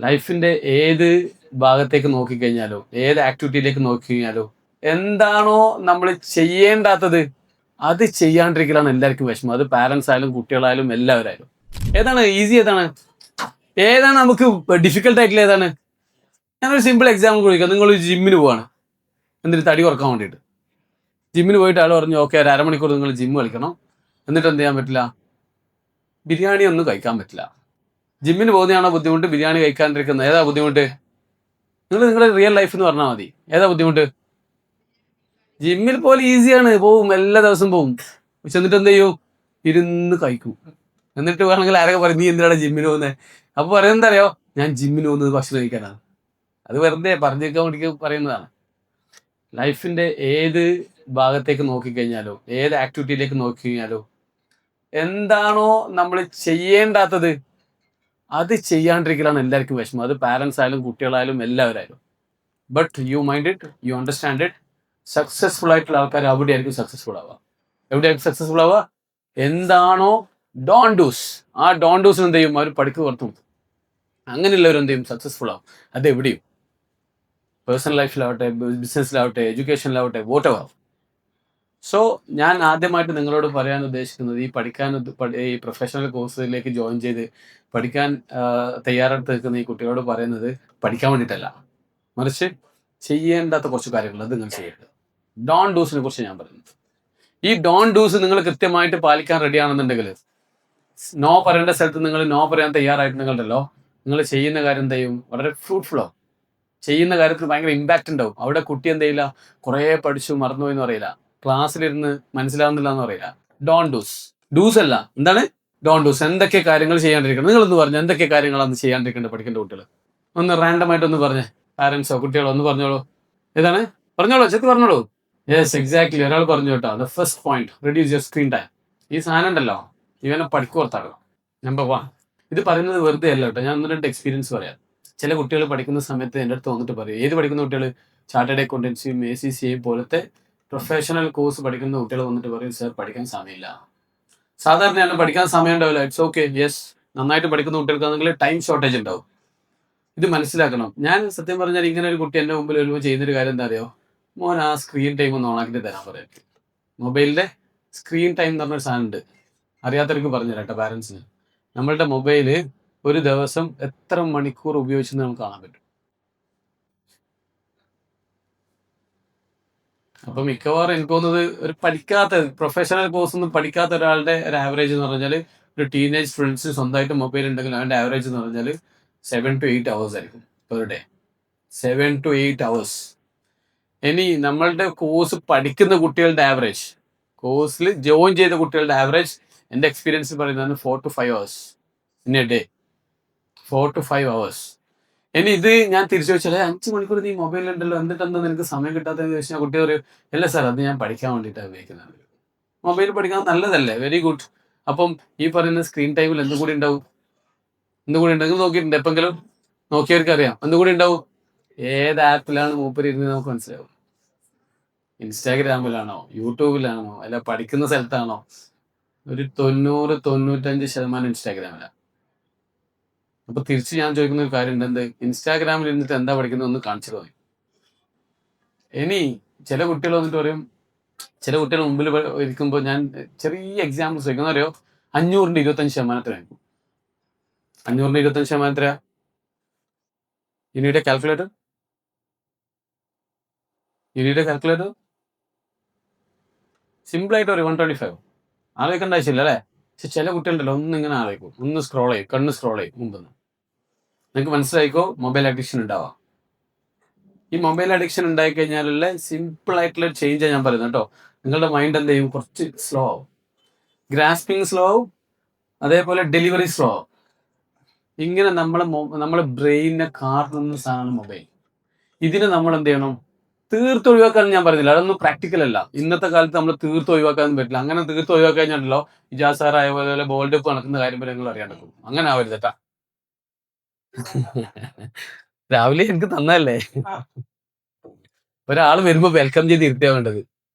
ലൈഫിന്റെ ഏത് ഭാഗത്തേക്ക് നോക്കിക്കഴിഞ്ഞാലോ ഏത് ആക്ടിവിറ്റിയിലേക്ക് നോക്കിക്കഴിഞ്ഞാലോ എന്താണോ നമ്മൾ ചെയ്യേണ്ടാത്തത് അത് ചെയ്യാണ്ടിരിക്കലാണ് എല്ലാവർക്കും വിഷമം. അത് പാരൻസ് ആയാലും കുട്ടികളായാലും എല്ലാവരായാലും. ഏതാണ് ഈസി, ഏതാണ് നമുക്ക് ഡിഫിക്കൽട്ട് ആയിട്ടുള്ള ഏതാണ്? ഞാനൊരു സിമ്പിൾ എക്സാമ്പിൾ കൊടുക്കാം. നിങ്ങൾ ജിമ്മിന് പോവാണ്, എന്നിട്ട് തടി കുറക്കാൻ വേണ്ടിയിട്ട്. ജിമ്മിന് പോയിട്ട് ആൾ പറഞ്ഞു ഓക്കെ ഒരു അരമണിക്കൂർ നിങ്ങൾ ജിം കളിക്കണം, എന്നിട്ട് എന്ത് ചെയ്യാൻ പറ്റില്ല? ബിരിയാണി ഒന്നും കഴിക്കാൻ പറ്റില്ല. ജിമ്മിന് പോകുന്നതാണോ ബുദ്ധിമുട്ട്, ബിരിയാണി കഴിക്കാണ്ടിരിക്കുന്നത് ഏതാ ബുദ്ധിമുട്ട്? നിങ്ങളുടെ റിയൽ ലൈഫ് എന്ന് പറഞ്ഞാൽ മതി. ഏതാ ബുദ്ധിമുട്ട്? ജിമ്മിൽ പോലെ ഈസിയാണ്, പോവും, എല്ലാ ദിവസവും പോവും. പക്ഷെ എന്നിട്ട് എന്ത് ചെയ്യും? ഇരുന്ന് കഴിക്കും. എന്നിട്ട് വേണമെങ്കിൽ ആരൊക്കെ പറയും നീ എന്തിനാണ് ജിമ്മിന് പോകുന്നത്? അപ്പൊ പറയുന്നത് എന്താ അറിയോ? ഞാൻ ജിമ്മിന് പോകുന്നത് ഭക്ഷണം കഴിക്കാനാണ്. അത് വെറുതെ പറഞ്ഞേക്കാൻ വേണ്ടി പറയുന്നതാണ്. ലൈഫിന്റെ ഏത് ഭാഗത്തേക്ക് നോക്കിക്കഴിഞ്ഞാലോ ഏത് ആക്ടിവിറ്റിയിലേക്ക് നോക്കിക്കഴിഞ്ഞാലോ എന്താണോ നമ്മൾ ചെയ്യേണ്ടാത്തത് അത് ചെയ്യാണ്ടിരിക്കലാണ് എല്ലാവർക്കും വിഷമം. അത് പാരൻസ് ആയാലും കുട്ടികളായാലും എല്ലാവരായാലും. But you mind it, you understand it. Successful ആയിട്ടുള്ള ആൾക്കാർ അവിടെയായിരിക്കും സക്സസ്ഫുൾ ആവുക. എവിടെയായിരിക്കും സക്സസ്ഫുൾ ആവുക? എന്താണോ ഡോൺ ഡൂസ്, ആ ഡോൺ ഡൂസിന് എന്ത് ചെയ്യും? അവർ പഠിക്ക് പുറത്തു. അങ്ങനെയുള്ളവർ എന്ത് ചെയ്യും? സക്സസ്ഫുൾ ആവും. അതെവിടെയും, പേഴ്സണൽ ലൈഫിലാവട്ടെ, ബിസിനസ്സിലാവട്ടെ, എഡ്യൂക്കേഷനിലാവട്ടെ, വോട്ട് എവർ. സോ ഞാൻ ആദ്യമായിട്ട് നിങ്ങളോട് പറയാൻ ഉദ്ദേശിക്കുന്നത്, ഈ പ്രൊഫഷണൽ കോഴ്സിലേക്ക് ജോയിൻ ചെയ്ത് പഠിക്കാൻ തയ്യാറെടുത്ത് നിൽക്കുന്ന ഈ കുട്ടികളോട് പറയുന്നത് പഠിക്കാൻ വേണ്ടിയിട്ടല്ല, മറിച്ച് ചെയ്യേണ്ടാത്ത കുറച്ച് കാര്യങ്ങൾ അത് നിങ്ങൾ ചെയ്യേണ്ടത്. ഡോൺ ഡൂസിനെ കുറിച്ച് ഞാൻ പറയുന്നത്. ഈ ഡോൺ ഡൂസ് നിങ്ങൾ കൃത്യമായിട്ട് പാലിക്കാൻ റെഡിയാണെന്നുണ്ടെങ്കിൽ, നോ പറയേണ്ട സ്ഥലത്ത് നിങ്ങൾ നോ പറയാൻ തയ്യാറായിട്ടുണ്ടെങ്കിലോ നിങ്ങൾ ചെയ്യുന്ന കാര്യം എന്ത് ചെയ്യും? വളരെ ഫ്രൂട്ട്ഫുൾ ആവും. ചെയ്യുന്ന കാര്യത്തിൽ ഭയങ്കര ഇമ്പാക്റ്റ് ഉണ്ടാവും. അവിടെ കുട്ടി എന്ത് ചെയ്യില്ല, കുറേ പഠിച്ചു മറന്നുപോയി എന്ന് പറയില്ല, ക്ലാസ്സിലിരുന്ന് മനസ്സിലാവുന്നില്ല എന്ന് പറയില്ല. Don dos. ഡൂസ് അല്ല, എന്താണ്? Don'ts. എന്തൊക്കെ കാര്യങ്ങൾ ചെയ്യാണ്ടിരിക്കണം? നിങ്ങളൊന്ന് പറഞ്ഞു എന്തൊക്കെ കാര്യങ്ങളാണ് ചെയ്യാണ്ടിരിക്കേണ്ടത് പഠിക്കേണ്ട കുട്ടികൾ? ഒന്ന് റാൻഡം ആയിട്ട് ഒന്ന് പറഞ്ഞേ. പാരൻസോ കുട്ടികളോ ഒന്ന് പറഞ്ഞോളൂ. ഏതാണ്? പറഞ്ഞോളൂ, ചെക്ക് പറഞ്ഞോളൂ. Yes, exactly. ഒരാൾ പറഞ്ഞു കേട്ടോ, the first point, reduce your screen time. ഈ സാധനം ഉണ്ടല്ലോ, ഇവനെ പഠിക്കുറത്താകണം. നമ്പർ 1. ഇത് പറയുന്നത് വെറുതെ അല്ല കേട്ടോ, ഞാൻ ഒന്ന് രണ്ട് എക്സ്പീരിയൻസ് പറയാം. ചില കുട്ടികൾ പഠിക്കുന്ന സമയത്ത് എൻ്റെ അടുത്ത് വന്നിട്ട് പറയും, ഏത് പഠിക്കുന്ന കുട്ടികൾ? ചാർട്ടേഡ് അക്കൗണ്ടൻസിയും ACCA പോലത്തെ പ്രൊഫഷണൽ കോഴ്സ് പഠിക്കുന്ന കുട്ടികൾ വന്നിട്ട് പറയും, സർ പഠിക്കാൻ സമയമില്ല. സാധാരണയാണ് പഠിക്കാൻ സമയം ഉണ്ടാവില്ല. It's okay, yes. നന്നായിട്ട് പഠിക്കുന്ന കുട്ടികൾക്കാണെങ്കിൽ ടൈം ഷോർട്ടേജ് ഉണ്ടാവും. ഇത് മനസ്സിലാക്കണം. ഞാൻ സത്യം പറഞ്ഞാൽ ഇങ്ങനെ ഒരു കുട്ടി എൻ്റെ മുമ്പിൽ വരുമ്പോൾ ചെയ്യുന്നൊരു കാര്യം എന്താ അറിയോ? മോൻ ആ സ്ക്രീൻ ടൈം ഒന്ന് ഓണാക്കിയിട്ട് തരാൻ പറയാം. മൊബൈലിൻ്റെ സ്ക്രീൻ ടൈം എന്ന് പറഞ്ഞൊരു സാധനം ഉണ്ട്, അറിയാത്തവർക്ക് പറഞ്ഞു തരാം കേട്ടോ പാരൻസിന്. നമ്മളുടെ മൊബൈല് ഒരു ദിവസം എത്ര മണിക്കൂർ ഉപയോഗിച്ചെന്ന് നമുക്ക് കാണാൻ പറ്റും. അപ്പൊ മിക്കവാറും എനിക്ക് തോന്നുന്നത് ഒരു പഠിക്കാത്ത പ്രൊഫഷണൽ കോഴ്സ് ഒന്നും പഠിക്കാത്ത ഒരാളുടെ ഒരു ആവറേജ് എന്ന് പറഞ്ഞാൽ, ഒരു ടീനേജ് ഫ്രണ്ട്സ് സ്വന്തമായിട്ട് മൊബൈൽ ഉണ്ടെങ്കിൽ അവൻ്റെ ആവറേജ് എന്ന് പറഞ്ഞാൽ 7 to 8 hours ആയിരിക്കും പെർ ഡേ. 7 to 8 hours. ഇനി നമ്മളുടെ കോഴ്സ് പഠിക്കുന്ന കുട്ടികളുടെ ആവറേജ്, കോഴ്സിൽ ജോയിൻ ചെയ്ത കുട്ടികളുടെ ആവറേജ് എൻ്റെ എക്സ്പീരിയൻസ് പറയുന്നതാണ് 4 to 5 hours in a day. 4 to 5 hours. ഇനി ഇത് ഞാൻ തിരിച്ചു വെച്ചാൽ 5 മണിക്കൂർ നീ മൊബൈലുണ്ടല്ലോ, എന്നിട്ട് എന്താ നിനക്ക് സമയം കിട്ടാത്തതെന്ന് ചോദിച്ചാൽ കുട്ടി പറയും, അല്ല സാർ അത് ഞാൻ പഠിക്കാൻ വേണ്ടിയിട്ടാണ് ഉപയോഗിക്കുന്നത്. മൊബൈൽ പഠിക്കാൻ നല്ലതല്ലേ, വെരി ഗുഡ്. അപ്പം ഈ പറയുന്ന സ്ക്രീൻ ടൈമിൽ എന്തും കൂടി ഉണ്ടാവും? നോക്കിയിട്ടുണ്ട് എപ്പെങ്കിലും? നോക്കിയവർക്ക് അറിയാം എന്തും കൂടി ഉണ്ടാവും. ഏത് ആപ്പിലാണ് മൂപ്പര് ഇരുന്ന് നമുക്ക് മനസ്സിലാവും. ഇൻസ്റ്റാഗ്രാമിലാണോ, യൂട്യൂബിലാണോ, അല്ല പഠിക്കുന്ന സ്ഥലത്താണോ? ഒരു 90-95% ഇൻസ്റ്റാഗ്രാമിലാണ്. അപ്പൊ തിരിച്ച് ഞാൻ ചോദിക്കുന്ന ഒരു കാര്യം ഉണ്ട്, എന്ത്? ഇൻസ്റ്റാഗ്രാമിൽ ഇരുന്നിട്ട് എന്താ പഠിക്കുന്നത് ഒന്ന് കാണിച്ചു തോന്നി. ഇനി ചില കുട്ടികൾ വന്നിട്ട് പറയും, ചില കുട്ടികൾ മുമ്പിൽ ഇരിക്കുമ്പോൾ ഞാൻ ചെറിയ എക്സാമ്പിൾസ് വയ്ക്കുന്ന അറിയോ? 500ന്റെ 25% വാങ്ങിക്കും. 500ന്റെ 25% യൂണിയുടെ കാൽക്കുലേറ്റർ സിമ്പിളായിട്ട് ഒരു 125 ആലോചിക്കേണ്ട ആവശ്യമില്ല അല്ലേ? പക്ഷെ ചില കുട്ടികളുണ്ടല്ലോ ഒന്നിങ്ങനെ ആലോചിക്കും, ഒന്ന് സ്ക്രോൾ ചെയ്യും, കണ്ണ് സ്ക്രോൾ ചെയ്യും മുമ്പെന്ന്. നിങ്ങൾക്ക് മനസ്സിലായിക്കോ മൊബൈൽ അഡിക്ഷൻ ഉണ്ടാവാം. ഈ മൊബൈൽ അഡിക്ഷൻ ഉണ്ടായി കഴിഞ്ഞാലുള്ള സിമ്പിൾ ആയിട്ടുള്ള ചേഞ്ചാണ് ഞാൻ പറയുന്നത് കേട്ടോ. നിങ്ങളുടെ മൈൻഡ് എന്ത് ചെയ്യും? കുറച്ച് സ്ലോ ആവും, ഗ്രാസ്പിംഗ് സ്ലോ ആവും, അതേപോലെ ഡെലിവറി സ്ലോ ആവും. ഇങ്ങനെ നമ്മളെ ബ്രെയിനിനെ കാർന്നുന്ന സാധനമാണ് മൊബൈൽ. ഇതിനെ നമ്മൾ എന്ത് ചെയ്യണം? തീർത്ത് ഒഴിവാക്കാൻ ഞാൻ പറയുന്നില്ല, അതൊന്നും പ്രാക്ടിക്കൽ അല്ല. ഇന്നത്തെ കാലത്ത് നമ്മൾ തീർത്ത് ഒഴിവാക്കാനൊന്നും പറ്റില്ല. അങ്ങനെ തീർത്ത് ഒഴിവാക്കി കഴിഞ്ഞാണല്ലോ ഇജാസ് സാർ ആയ പോലെ വേൾഡ് കപ്പ് നടക്കുന്ന കാര്യം വരെ നിങ്ങൾ അറിയാൻ പറ്റും. അങ്ങനെ ആവരുത് കേട്ടാ. രാവിലെ എനിക്ക് തന്നല്ലേ, ഒരാൾ വരുമ്പോ വെൽക്കം ചെയ്ത് ഇരുത്തിയാ വേണ്ടത്.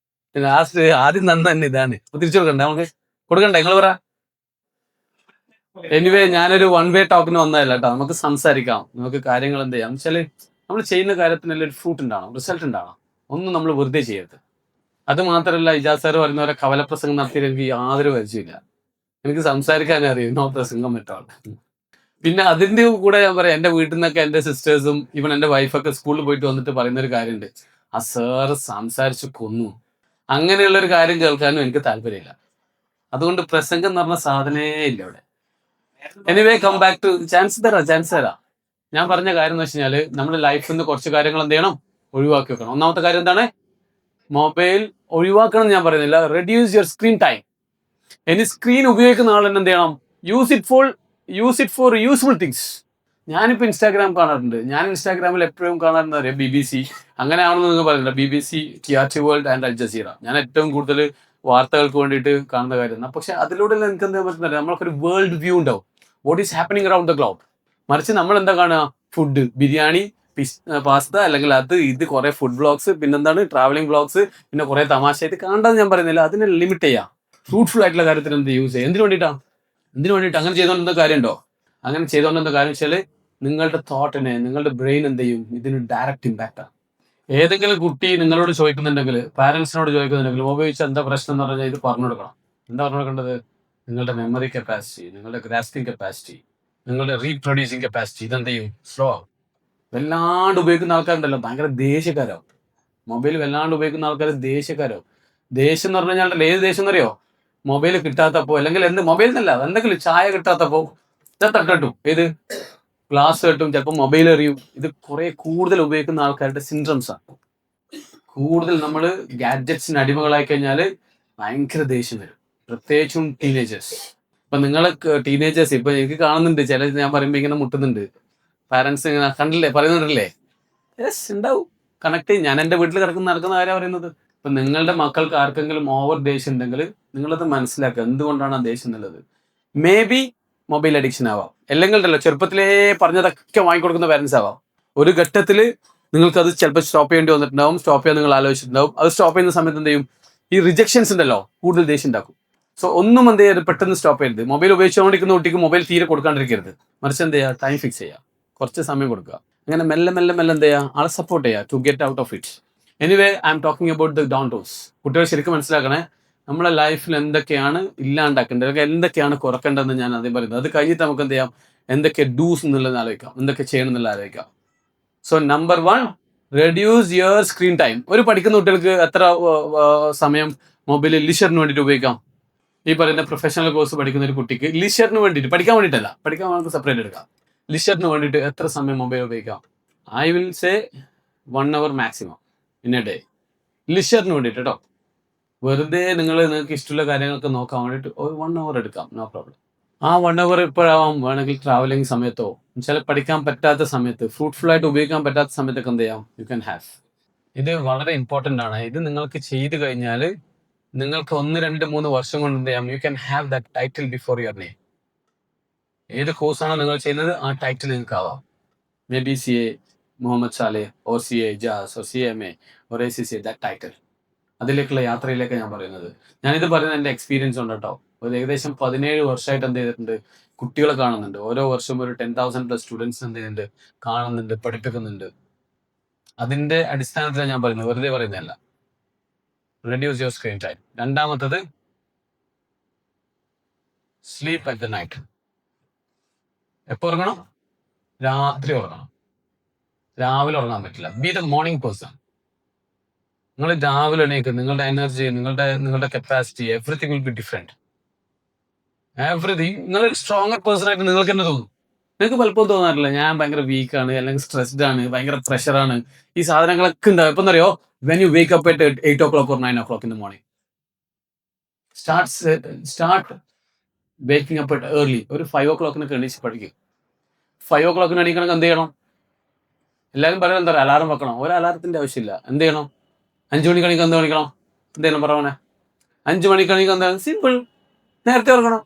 ലാസ്റ്റ് ആദ്യം തന്നെ ഇതാണ്. തിരിച്ചു കൊടുക്കണ്ടേ? നമുക്ക് കൊടുക്കണ്ടേ? നിങ്ങൾ പറ. എനിവേ ഞാനൊരു വൺ വേ ടോക്കിന് വന്നതല്ല കേട്ടോ. നമുക്ക് സംസാരിക്കാം, നമുക്ക് കാര്യങ്ങൾ എന്ത് ചെയ്യാം വെച്ചാല് നമ്മൾ ചെയ്യുന്ന കാര്യത്തിനെല്ലാം ഒരു ഫ്രൂട്ട് ഉണ്ടാവണം, റിസൾട്ട് ഉണ്ടാവണം. ഒന്നും നമ്മൾ വെറുതെ ചെയ്യരുത്. അത് മാത്രമല്ല, ഇജാസ് സാർ പറയുന്ന പോലെ കവലപ്രസംഗം നടത്തിയിട്ട് എനിക്ക് യാതൊരു പരിചയമില്ല. എനിക്ക് സംസാരിക്കാനേ അറിയൂ, നോ പ്രസംഗം പറ്റാണ്. പിന്നെ അതിന്റെ കൂടെ ഞാൻ പറയാം, എന്റെ വീട്ടിൽ നിന്നൊക്കെ എന്റെ സിസ്റ്റേഴ്സും ഈവൻ എന്റെ വൈഫൊക്കെ സ്കൂളിൽ പോയിട്ട് വന്നിട്ട് പറയുന്ന ഒരു കാര്യമുണ്ട്, ആ സാറ് സംസാരിച്ച് കൊന്നു. അങ്ങനെയുള്ള ഒരു കാര്യം കേൾക്കാനും എനിക്ക് താല്പര്യമില്ല. അതുകൊണ്ട് പ്രസംഗം എന്ന് പറഞ്ഞ സാധനേ ഇല്ല ഇവിടെ. Anyway come back to chance തരാം. ഞാൻ പറഞ്ഞ കാര്യം എന്ന് വെച്ച് കഴിഞ്ഞാല് നമ്മുടെ ലൈഫിൽ നിന്ന് കുറച്ച് കാര്യങ്ങൾ എന്ത് ചെയ്യണം, ഒഴിവാക്കി വെക്കണം. ഒന്നാമത്തെ കാര്യം എന്താണ്? മൊബൈൽ ഒഴിവാക്കണം എന്ന് ഞാൻ പറയുന്നില്ല, റെഡ്യൂസ് യുവർ സ്ക്രീൻ ടൈം. ഇനി സ്ക്രീൻ ഉപയോഗിക്കുന്ന ആൾ തന്നെ എന്ത് ചെയ്യണം? Use it for useful things. ഞാനിപ്പോൾ ഇൻസ്റ്റാഗ്രാം കാണാറുണ്ട്. ഞാൻ ഇൻസ്റ്റാഗ്രാമിൽ എപ്പോഴും കാണാറുണ്ട് അറിയാം, BBC. അങ്ങനെയാണെന്ന് നിങ്ങൾ പറയുന്നില്ല, BBC, TRT world and Al Jazeera. ഞാൻ ഏറ്റവും കൂടുതൽ വാർത്തകൾക്ക് വേണ്ടിയിട്ട് കാണുന്ന കാര്യം. പക്ഷെ അതിലൂടെ എനിക്ക് എന്താ പറ്റുന്നത്, നമ്മൾക്കൊരു വേൾഡ് വ്യൂ ഉണ്ടാവും, what is happening around the globe. മറിച്ച് നമ്മൾ എന്താ കാണുക? ഫുഡ്, ബിരിയാണി, പാസ്ത, അല്ലെങ്കിൽ അത് ഇത് കുറെ ഫുഡ് വ്ളോഗ്സ്, പിന്നെന്താണ് ട്രാവലിംഗ് വ്ളോഗ്സ്, പിന്നെ കുറെ തമാശ. ഇത് കാണേണ്ടത് ഞാൻ പറയുന്നില്ല, അതിനെ ലിമിറ്റ് ചെയ്യാം. ഫ്രൂട്ട്ഫുൾ ആയിട്ടുള്ള കാര്യത്തിന് എന്ത് യൂസ് ചെയ്യുക? എന്തിനു വേണ്ടിയിട്ട് അങ്ങനെ ചെയ്തുകൊണ്ട് എന്താ കാര്യമുണ്ടോ? അങ്ങനെ ചെയ്തുകൊണ്ട് എന്താ കാര്യം വെച്ചാൽ നിങ്ങളുടെ തോട്ടിനെ, നിങ്ങളുടെ ബ്രെയിൻ എന്ത് ചെയ്യും? ഇതിന് ഡയറക്റ്റ് ഇമ്പാക്റ്റ് ആണ്. ഏതെങ്കിലും കുട്ടി നിങ്ങളോട് ചോദിക്കുന്നുണ്ടെങ്കിൽ, പാരന്റ്സിനോട് ചോദിക്കുന്നുണ്ടെങ്കിൽ, ഉപയോഗിച്ച എന്താ പ്രശ്നം എന്ന് പറഞ്ഞാൽ ഇത് പറഞ്ഞു കൊടുക്കണം. എന്താ പറഞ്ഞു കൊടുക്കേണ്ടത്? നിങ്ങളുടെ മെമ്മറി കപ്പാസിറ്റി, നിങ്ങളുടെ ഗ്രാസ്പിംഗ് കപ്പാസിറ്റി, നിങ്ങളുടെ റീപ്രൊഡ്യൂസിങ് കപ്പാസിറ്റി, ഇതെന്ത് ചെയ്യും? സ്ലോ ആവും. വല്ലാണ്ട് ഉപയോഗിക്കുന്ന ആൾക്കാരുണ്ടല്ലോ, ഭയങ്കര ദേഷ്യക്കാരാവും. മൊബൈൽ വല്ലാണ്ട് ഉപയോഗിക്കുന്ന ആൾക്കാർ ദേഷ്യക്കാരാവും. ദേഷ്യം എന്ന് പറഞ്ഞു കഴിഞ്ഞാൽ ഏത് ദേഷ്യം എന്നറിയോ? മൊബൈൽ കിട്ടാത്തപ്പോ, അല്ലെങ്കിൽ മൊബൈൽ എന്നല്ല, എന്തെങ്കിലും ചായ കിട്ടാത്തപ്പോ തട്ടും, ഏത് ഗ്ലാസ് കെട്ടും, ചിലപ്പോൾ മൊബൈൽ എറിയും. ഇത് കുറെ കൂടുതൽ ഉപയോഗിക്കുന്ന ആൾക്കാരുടെ സിൻഡ്രംസ് ആണ്. കൂടുതൽ നമ്മൾ ഗാഡ്ജറ്റ്സിന് അടിമകളായി കഴിഞ്ഞാൽ ഭയങ്കര ദേഷ്യം വരും, പ്രത്യേകിച്ചും ടീനേജേഴ്സ്. ഇപ്പൊ നിങ്ങൾ ടീനേജേഴ്സ് ഇപ്പൊ എനിക്ക് കാണുന്നുണ്ട്, ചില ഞാൻ പറയുമ്പോൾ ഇങ്ങനെ മുട്ടുന്നുണ്ട്. പാരന്റ്സ് ഇങ്ങനെ കണ്ടില്ലേ, പറയുന്നുണ്ടല്ലേ? യെസ്, ഉണ്ടാവും. കണക്ട് ചെയ്യും. ഞാൻ എൻ്റെ വീട്ടിൽ നടക്കുന്ന കാര്യം പറയുന്നത്. ഇപ്പൊ നിങ്ങളുടെ മക്കൾക്ക് ആർക്കെങ്കിലും ഓവർ ദേഷ്യം ഉണ്ടെങ്കിൽ നിങ്ങളത് മനസ്സിലാക്കുക, എന്തുകൊണ്ടാണ് ആ ദേഷ്യം എന്നുള്ളത്. മേ ബി മൊബൈൽ അഡിക്ഷൻ ആവാം, അല്ലെങ്കിൽ ഉണ്ടല്ലോ ചെറുപ്പത്തിലേ പറഞ്ഞതൊക്കെ വാങ്ങിക്കൊടുക്കുന്ന പാരന്റ്സ് ആവാം. ഒരു ഘട്ടത്തിൽ നിങ്ങൾക്കത് ചിലപ്പോൾ സ്റ്റോപ്പ് ചെയ്യേണ്ടി വന്നിട്ടുണ്ടാവും, സ്റ്റോപ്പ് ചെയ്യാൻ നിങ്ങൾ ആലോചിച്ചിട്ടുണ്ടാവും. അത് സ്റ്റോപ്പ് ചെയ്യുന്ന സമയത്ത് എന്ത് ചെയ്യും? ഈ റിജക്ഷൻസ് ഉണ്ടല്ലോ, കൂടുതൽ ദേഷ്യം ഉണ്ടാക്കും. സോ ഒന്നും എന്ത് ചെയ്യരുത്, പെട്ടെന്ന് സ്റ്റോപ്പ് ചെയ്യരുത്. മൊബൈൽ ഉപയോഗിച്ചുകൊണ്ടിരിക്കുന്ന കുട്ടിക്ക് മൊബൈൽ തീരെ കൊടുക്കാണ്ടിരിക്കരുത്. മറിച്ച് എന്ത് ചെയ്യുക? ടൈം ഫിക്സ് ചെയ്യുക, കുറച്ച് സമയം കൊടുക്കുക. അങ്ങനെ മെല്ലെ മെല്ലെ മെല്ലെ എന്ത് ചെയ്യുക? ആളെ സപ്പോർട്ട് ചെയ്യുക to get out of it. Anyway I'm talking about the don'ts. കുട്ടികൾ ശരിക്കും മനസ്സിലാക്കണേ, നമ്മളെ ലൈഫിൽ എന്തൊക്കെയാണ് ഇല്ലാണ്ടാക്കേണ്ടത്, അല്ലെങ്കിൽ എന്തൊക്കെയാണ് കുറക്കേണ്ടതെന്ന് ഞാൻ ആദ്യം പറയുന്നത്. അത് കഴിഞ്ഞിട്ട് നമുക്ക് എന്ത് ചെയ്യാം, എന്തൊക്കെ ഡൂസ് എന്നുള്ളത് ആലോചിക്കാം, എന്തൊക്കെ ചെയ്യണം എന്നുള്ളത് ആലോചിക്കാം. So number 1, reduce your screen time. ഒരു പഠിക്കുന്ന കുട്ടികൾക്ക് എത്ര സമയം മൊബൈലിൽ ലിഷറിന് വേണ്ടിയിട്ട് ഉപയോഗിക്കാം? ഈ പറയുന്ന പ്രൊഫഷണൽ കോഴ്സ് പഠിക്കുന്ന ഒരു കുട്ടിക്ക് ലിഷറിന് വേണ്ടിയിട്ട്, പഠിക്കാൻ വേണ്ടിയിട്ടല്ല, പഠിക്കാൻ നമുക്ക് സെപ്പറേറ്റ് എടുക്കാം. ലിഷറിന് വേണ്ടിയിട്ട് എത്ര സമയം മൊബൈൽ ഉപയോഗിക്കാം? I will say 1 hour maximum in a day. ലിഷറിന് വേണ്ടിയിട്ട് കേട്ടോ. വെറുതെ നിങ്ങൾക്ക് ഇഷ്ടമുള്ള കാര്യങ്ങളൊക്കെ നോക്കാൻ വേണ്ടിയിട്ട് ഒരു 1 hour എടുക്കാം, നോ പ്രോബ്ലം. ആ 1 hour എപ്പോഴാവാം? വേണമെങ്കിൽ ട്രാവലിംഗ് സമയത്തോ, ചില പഠിക്കാൻ പറ്റാത്ത സമയത്ത്, ഫ്രൂട്ട്ഫുൾ ആയിട്ട് ഉപയോഗിക്കാൻ പറ്റാത്ത സമയത്തൊക്കെ എന്ത് ചെയ്യാം? You can have. ഇത് വളരെ ഇമ്പോർട്ടൻ്റ് ആണ്. ഇത് നിങ്ങൾക്ക് ചെയ്തു കഴിഞ്ഞാൽ നിങ്ങൾക്ക് 1, 2, 3 വർഷം കൊണ്ട് എന്ത് ചെയ്യാം? You can have that title before your name. ഏത് കോഴ്സാണോ നിങ്ങൾ ചെയ്യുന്നത്, ആ ടൈറ്റിൽ നിങ്ങൾക്ക് ആവാം. Maybe CA Muhammad Saleh, or CA Jas, or CMA, or ACCA, that title. അതിലേക്കുള്ള യാത്രയിലേക്ക് ഞാൻ പറയുന്നത്. ഞാനിത് പറയുന്നത് എൻ്റെ എക്സ്പീരിയൻസ് ഉണ്ട് കേട്ടോ. ഒരു ഏകദേശം 17 വർഷമായിട്ട് എന്ത് ചെയ്തിട്ടുണ്ട്, കുട്ടികളെ കാണുന്നുണ്ട്. ഓരോ വർഷവും ഒരു 10,000+ സ്റ്റുഡൻസ് എന്ത് ചെയ്യുന്നുണ്ട്, കാണുന്നുണ്ട്, പഠിപ്പിക്കുന്നുണ്ട്. അതിന്റെ അടിസ്ഥാനത്തിലാണ് ഞാൻ പറയുന്നത്, വെറുതെ പറയുന്നതല്ല. Reduce your screen time. രണ്ടാമത്തത്, സ്ലീപ്പ് അറ്റ് ദ നൈറ്റ്. എപ്പോൾ ഉറങ്ങണം? രാത്രി ഉറങ്ങണം. രാവിലെ ഉറങ്ങാൻ പറ്റില്ല. B the morning person. നിങ്ങൾ രാവിലെ എണീക്ക്, നിങ്ങളുടെ എനർജി, നിങ്ങളുടെ capacity, everything will be different. Everything. നിങ്ങളൊരു സ്ട്രോങ്ങർ പേഴ്സൺ ആയിട്ട് നിങ്ങൾക്ക് തന്നെ തോന്നും. നിങ്ങൾക്ക് പലപ്പോഴും തോന്നാറില്ല, ഞാൻ ഭയങ്കര വീക്കാണ്, അല്ലെങ്കിൽ സ്ട്രെസ്ഡ് ആണ്, ഭയങ്കര പ്രഷറാണ്, ഈ സാധനങ്ങളൊക്കെ ഉണ്ടാവും. എപ്പം അറിയോ? When you wake up at 8 o'clock or 9 o'clock in the morning. Start waking up at early. ഒരു 5 o'clock എണീച്ച് പഠിക്കും. 5 o'clock എണീക്കണമെങ്കിൽ എന്ത് ചെയ്യണം? എല്ലാവരും പറയുന്നത് എന്താ പറയുക, അലാറം വെക്കണം. ഒരു അലാറത്തിന്റെ ആവശ്യമില്ല. എന്ത് ചെയ്യണം? 5 മണിക്ക് എണീക്കാൻ എന്ത് മണിക്കണം? എന്ത് ചെയ്യണം പറവനെ? 5 മണിക്ക് എണീക്കാൻ എന്താണ്? സിമ്പിൾ, നേരത്തെ ഉറങ്ങണം.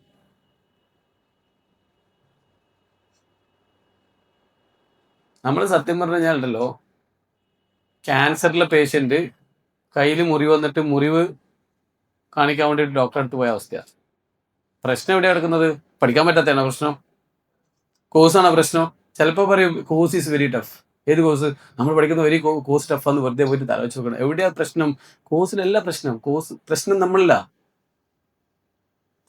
നമ്മൾ സത്യം പറഞ്ഞു കഴിഞ്ഞാൽ ഉണ്ടല്ലോ, ക്യാൻസറിലെ പേഷ്യന്റ് കയ്യിൽ മുറിവ് വന്നിട്ട് മുറിവ് കാണിക്കാൻ വേണ്ടിയിട്ട് ഡോക്ടറെ അടുത്ത് പോയ അവസ്ഥയാണ്. പ്രശ്നം എവിടെയാണ് കിടക്കുന്നത്? പഠിക്കാൻ പറ്റാത്തതാണോ പ്രശ്നം? കോഴ്സാണോ പ്രശ്നം? ചിലപ്പോൾ പറയും കോഴ്സ് ഈസ് വെരി ടഫ്. ഏത് കോഴ്സ്? നമ്മൾ പഠിക്കുന്ന ഒരു കോഴ്സ് ടഫാന്ന് വെറുതെ പോയിട്ട് തലവെച്ച് നോക്കണം. എവിടെയാ പ്രശ്നം? കോഴ്സിലല്ല പ്രശ്നം. പ്രശ്നം നമ്മളില്ല.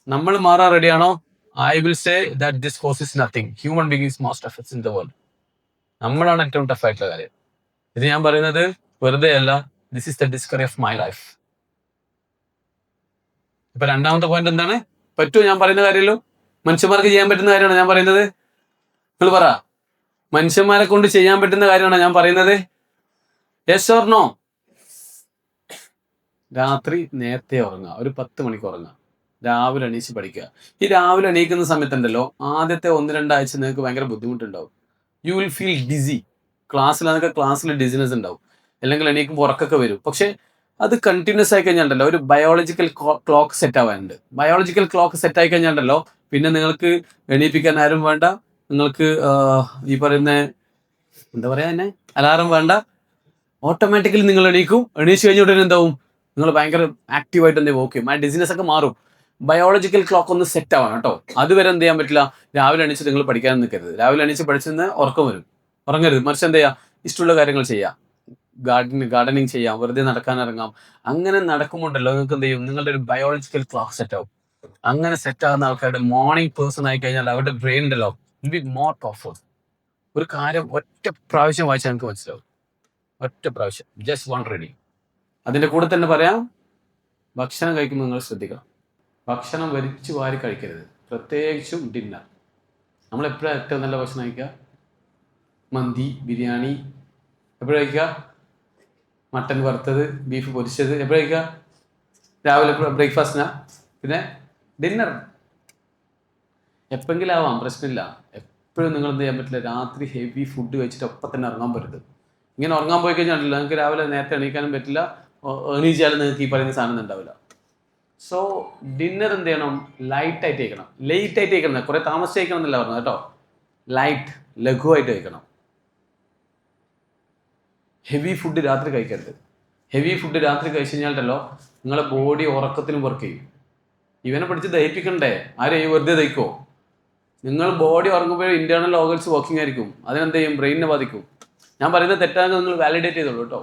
നമ്മൾ മാറാൻ റെഡിയാണോ? I will say that this course is nothing. Human being is most toughest in the world. നമ്മളാണ് ഏറ്റവും ടഫ് ആയിട്ടുള്ള കാര്യം. ഇത് ഞാൻ പറയുന്നത് വെറുതെ അല്ല. This is the discovery of my life. ഇപ്പൊ രണ്ടാമത്തെ പോയിന്റ് എന്താണ്? പറ്റുമോ ഞാൻ പറയുന്ന കാര്യമല്ലോ? മനുഷ്യന്മാർക്ക് ചെയ്യാൻ പറ്റുന്ന കാര്യമാണ് ഞാൻ പറയുന്നത്. നിങ്ങൾ പറ, മനുഷ്യന്മാരെ കൊണ്ട് ചെയ്യാൻ പറ്റുന്ന കാര്യമാണ് ഞാൻ പറയുന്നത്. Yes or no? രാത്രി നേരത്തെ ഉറങ്ങുക, ഒരു 10 മണിക്ക് ഉറങ്ങുക, രാവിലെ എണീച്ച് പഠിക്കുക. ഈ രാവിലെ എണീക്കുന്ന സമയത്തുണ്ടല്ലോ, ആദ്യത്തെ 1-2 ആഴ്ച നിങ്ങൾക്ക് ഭയങ്കര ബുദ്ധിമുട്ടുണ്ടാവും. You will feel DC. ക്ലാസ്സിൽ ഡിസിനെസ് ഉണ്ടാവും, അല്ലെങ്കിൽ എണീക്കുമ്പോൾ ഉറക്കൊക്കെ വരും. പക്ഷെ അത് കണ്ടിന്യൂസ് ആയി കഴിഞ്ഞാൽ ഒരു ബയോളജിക്കൽ ക്ലോക്ക് സെറ്റ് ആവാനുണ്ട്. ബയോളജിക്കൽ ക്ലോക്ക് സെറ്റ് ആയി കഴിഞ്ഞാൽ പിന്നെ നിങ്ങൾക്ക് എണീപ്പിക്കാൻ ആരും വേണ്ട. നിങ്ങൾക്ക് ഈ പറയുന്ന എന്താ പറയാ തന്നെ, അലാറം വേണ്ട. ഓട്ടോമാറ്റിക്കലി നിങ്ങൾ എണീക്കും. എണീച്ച് കഴിഞ്ഞിട്ട് എന്താവും? നിങ്ങൾ ഭയങ്കര ആക്റ്റീവായിട്ട് എന്തെങ്കിലും ഓക്കെ, ഡിസിനെസ് ഒക്കെ മാറും. ബയോളജിക്കൽ ക്ലോക്ക് ഒന്ന് സെറ്റ് ആവാം കേട്ടോ. അതുവരെ എന്ത് ചെയ്യാൻ പറ്റില്ല? രാവിലെ എണീച്ച് നിങ്ങൾ പഠിക്കാൻ നിൽക്കരുത്. രാവിലെ എണീച്ച് പഠിച്ചെന്ന് ഉറക്കം വരും. ഉറങ്ങരുത്. മറിച്ച് എന്ത് ചെയ്യുക? ഇഷ്ടമുള്ള കാര്യങ്ങൾ ചെയ്യാം. ഗാർഡനിങ് ചെയ്യാം, വെറുതെ നടക്കാൻ ഇറങ്ങാം. അങ്ങനെ നടക്കുമ്പോണ്ടല്ലോ നിങ്ങൾക്ക് എന്ത് ചെയ്യും? നിങ്ങളുടെ ഒരു ബയോളജിക്കൽ ക്ലോക്ക് സെറ്റ് ആവും. അങ്ങനെ സെറ്റ് ആകുന്ന ആൾക്കാരുടെ മോർണിംഗ് പേഴ്സൺ ആയി കഴിഞ്ഞാൽ അവരുടെ ബ്രെയിൻ ഉണ്ടല്ലോ വിൽ ബി മോർ പവർഫുൾ. ഒരു കാര്യം ഒറ്റ പ്രാവശ്യം വായിച്ചാൽ നിങ്ങൾക്ക് മനസ്സിലാവും. ഒറ്റ പ്രാവശ്യം, ജസ്റ്റ് വൺ റീഡിങ്. അതിന്റെ കൂടെ തന്നെ പറയാം, ഭക്ഷണം കഴിക്കുമ്പോൾ നിങ്ങൾ ശ്രദ്ധിക്കണം. ഭക്ഷണം വലിച്ചു വാരി കഴിക്കരുത്, പ്രത്യേകിച്ചും ഡിന്നർ. നമ്മൾ എപ്പോഴാണ് ഏറ്റവും നല്ല ഭക്ഷണം കഴിക്കുക? മന്തി, ബിരിയാണി. എപ്പോഴും കഴിക്കുക? മട്ടൻ വറുത്തത്, ബീഫ് പൊരിച്ചത്. എപ്പോഴും കഴിക്കുക? രാവിലെ ബ്രേക്ക്ഫാസ്റ്റിനാ? പിന്നെ ഡിന്നർ എപ്പോഴെങ്കിലും ആവാം, പ്രശ്നമില്ല. എപ്പോഴും നിങ്ങൾ എന്ത് ചെയ്യാൻ പറ്റില്ല? രാത്രി ഹെവി ഫുഡ് കഴിച്ചിട്ട് ഒപ്പം തന്നെ ഉറങ്ങാൻ പറ്റരുത്. ഇങ്ങനെ ഉറങ്ങാൻ പോയി കഴിഞ്ഞാൽ നിങ്ങൾക്ക് രാവിലെ നേരത്തെ എണീക്കാനും പറ്റില്ല. എണീച്ചാലും നിങ്ങൾക്ക് ഈ പറയുന്ന സാധനം ഉണ്ടാവില്ല. സോ ഡിന്നർ എന്ത് ചെയ്യണം? ലൈറ്റായിട്ട് കഴിക്കണം. ലേറ്റ് ആയിട്ട് കഴിക്കണം. കുറെ താമസിച്ച് കഴിക്കണം എന്നല്ല പറഞ്ഞത് കേട്ടോ. ലൈറ്റ്, ലഘുവായിട്ട് കഴിക്കണം. ഹെവി ഫുഡ് രാത്രി കഴിക്കരുത്. ഹെവി ഫുഡ് രാത്രി കഴിച്ചു കഴിഞ്ഞാലല്ലോ നിങ്ങളെ ബോഡി ഉറക്കത്തിലും വർക്ക് ചെയ്യും. ഇവനെ പിടിച്ച് ദഹിപ്പിക്കണ്ടേ? ആരെയും വെറുതെ ദഹിക്കോ? നിങ്ങൾ ബോഡി ഉറങ്ങുമ്പോൾ ഇന്റേണൽ ഓർഗൻസ് വർക്കിംഗ് ആയിരിക്കും. അതിനെന്ത് ചെയ്യും? ബ്രെയിനിനെ ബാധിക്കും. ഞാൻ പറയുന്നത് തെറ്റാണെന്ന് നിങ്ങൾ വാലിഡേറ്റ് ചെയ്തോളൂ കേട്ടോ.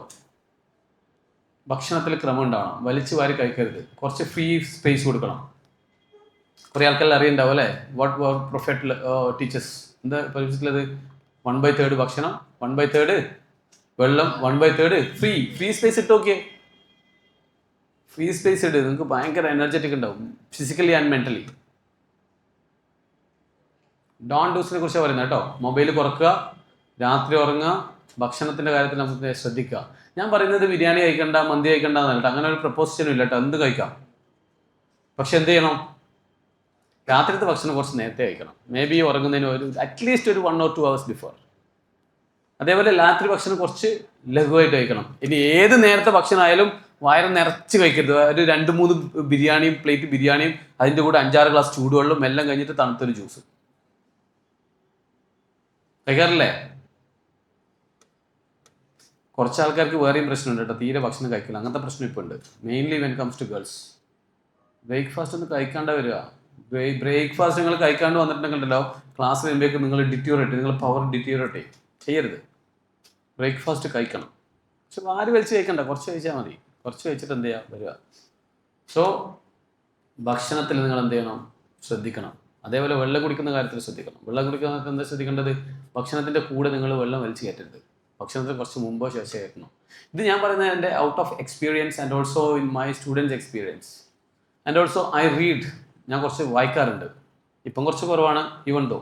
ഭക്ഷണത്തിൽ ക്രമം ഉണ്ടാവണം. വലിച്ചു വാരി കഴിക്കരുത്. കുറച്ച് ഫ്രീ സ്പേസ് കൊടുക്കണം. കുറേ ആൾക്കാരെല്ലാം അറിയണ്ടാവും അല്ലേ? വാട്ട് പ്രൊഫറ്റ് ടീച്ചേഴ്സ് എന്താ പഠിപ്പിച്ചിട്ടുള്ളത്? 1/3 ഭക്ഷണം, 1/3 വെള്ളം, 1/3 ഫ്രീ സ്പേസ് ഇട്ട് നോക്കിയേ. ഫ്രീ സ്പേസ് ഇട്ട് നിങ്ങൾക്ക് ഭയങ്കര എനർജറ്റിക് ഉണ്ടാവും, ഫിസിക്കലി ആൻഡ് മെന്റലി. ഡോൺ ഡൂസിനെ കുറിച്ച് പറയുന്നത് കേട്ടോ. മൊബൈൽ കുറക്കുക, രാത്രി ഉറങ്ങുക, ഭക്ഷണത്തിന്റെ കാര്യത്തിൽ നമുക്ക് ശ്രദ്ധിക്കുക. ഞാൻ പറയുന്നത് ബിരിയാണി കഴിക്കണ്ട, മന്തി കഴിക്കണ്ട എന്നല്ല. അങ്ങനെ ഒരു പ്രപ്പോസിഷനും ഇല്ല കേട്ടോ. എന്ത് കഴിക്കാം, പക്ഷെ എന്ത് ചെയ്യണം? രാത്രിത്തെ ഭക്ഷണം കുറച്ച് നേരത്തെ കഴിക്കണം. മേ ബി ഉറങ്ങുന്നതിന് അറ്റ്ലീസ്റ്റ് ഒരു 1 or 2 hours ബിഫോർ. അതേപോലെ രാത്രി ഭക്ഷണം കുറച്ച് ലഘുവായിട്ട് കഴിക്കണം. ഇനി ഏത് നേരത്തെ ഭക്ഷണം ആയാലും വയറ് നിറച്ച് കഴിക്കരുത്. ഒരു 2-3 ബിരിയാണിയും, പ്ലേറ്റ് ബിരിയാണിയും, അതിൻ്റെ കൂടെ 5-6 ഗ്ലാസ് ചൂടുവെള്ളം എല്ലാം കഴിഞ്ഞിട്ട് തണുത്തൊരു ജ്യൂസ് കഴിക്കാറില്ലേ? കുറച്ച് ആൾക്കാർക്ക് വേറെയും പ്രശ്നമുണ്ട് കേട്ടോ. തീരെ ഭക്ഷണം കഴിക്കില്ല. അങ്ങനത്തെ പ്രശ്നം ഇപ്പോൾ ഉണ്ട്. Mainly when comes to girls. Breakfast ഒന്ന് കഴിക്കാണ്ട് വരിക. ബ്രേക്ക്ഫാസ്റ്റ് നിങ്ങൾ കഴിക്കാണ്ട് വന്നിട്ടുണ്ടെങ്കിലോ ക്ലാസ് വരുമ്പോഴേക്കും നിങ്ങൾ പവർ ഡിറ്റീറിയേറ്റ് ചെയ്യരുത്. ബ്രേക്ക്ഫാസ്റ്റ് കഴിക്കണം. പക്ഷെ വാരി വലിച്ച് കഴിക്കണ്ട, കുറച്ച് കഴിച്ചാൽ മതി. കുറച്ച് കഴിച്ചിട്ട് എന്ത് ചെയ്യുക? വരിക. സോ ഭക്ഷണത്തിൽ നിങ്ങൾ എന്ത് ചെയ്യണം? ശ്രദ്ധിക്കണം. അതേപോലെ വെള്ളം കുടിക്കുന്ന കാര്യത്തിൽ ശ്രദ്ധിക്കണം. വെള്ളം കുടിക്കുന്ന എന്താ ശ്രദ്ധിക്കേണ്ടത്? ഭക്ഷണത്തിൻ്റെ കൂടെ നിങ്ങൾ വെള്ളം വലിച്ച് കയറ്റരുത്. ഭക്ഷണത്തിന് കുറച്ച് മുമ്പോ ശേഷം കയറ്റണം. ഇത് ഞാൻ പറയുന്നത് എൻ്റെ out of experience and also in my students experience and also I read. ഞാൻ കുറച്ച് വായിക്കാറുണ്ട്. ഇപ്പം കുറച്ച് കുറവാണ്. ഈവൻ ദോ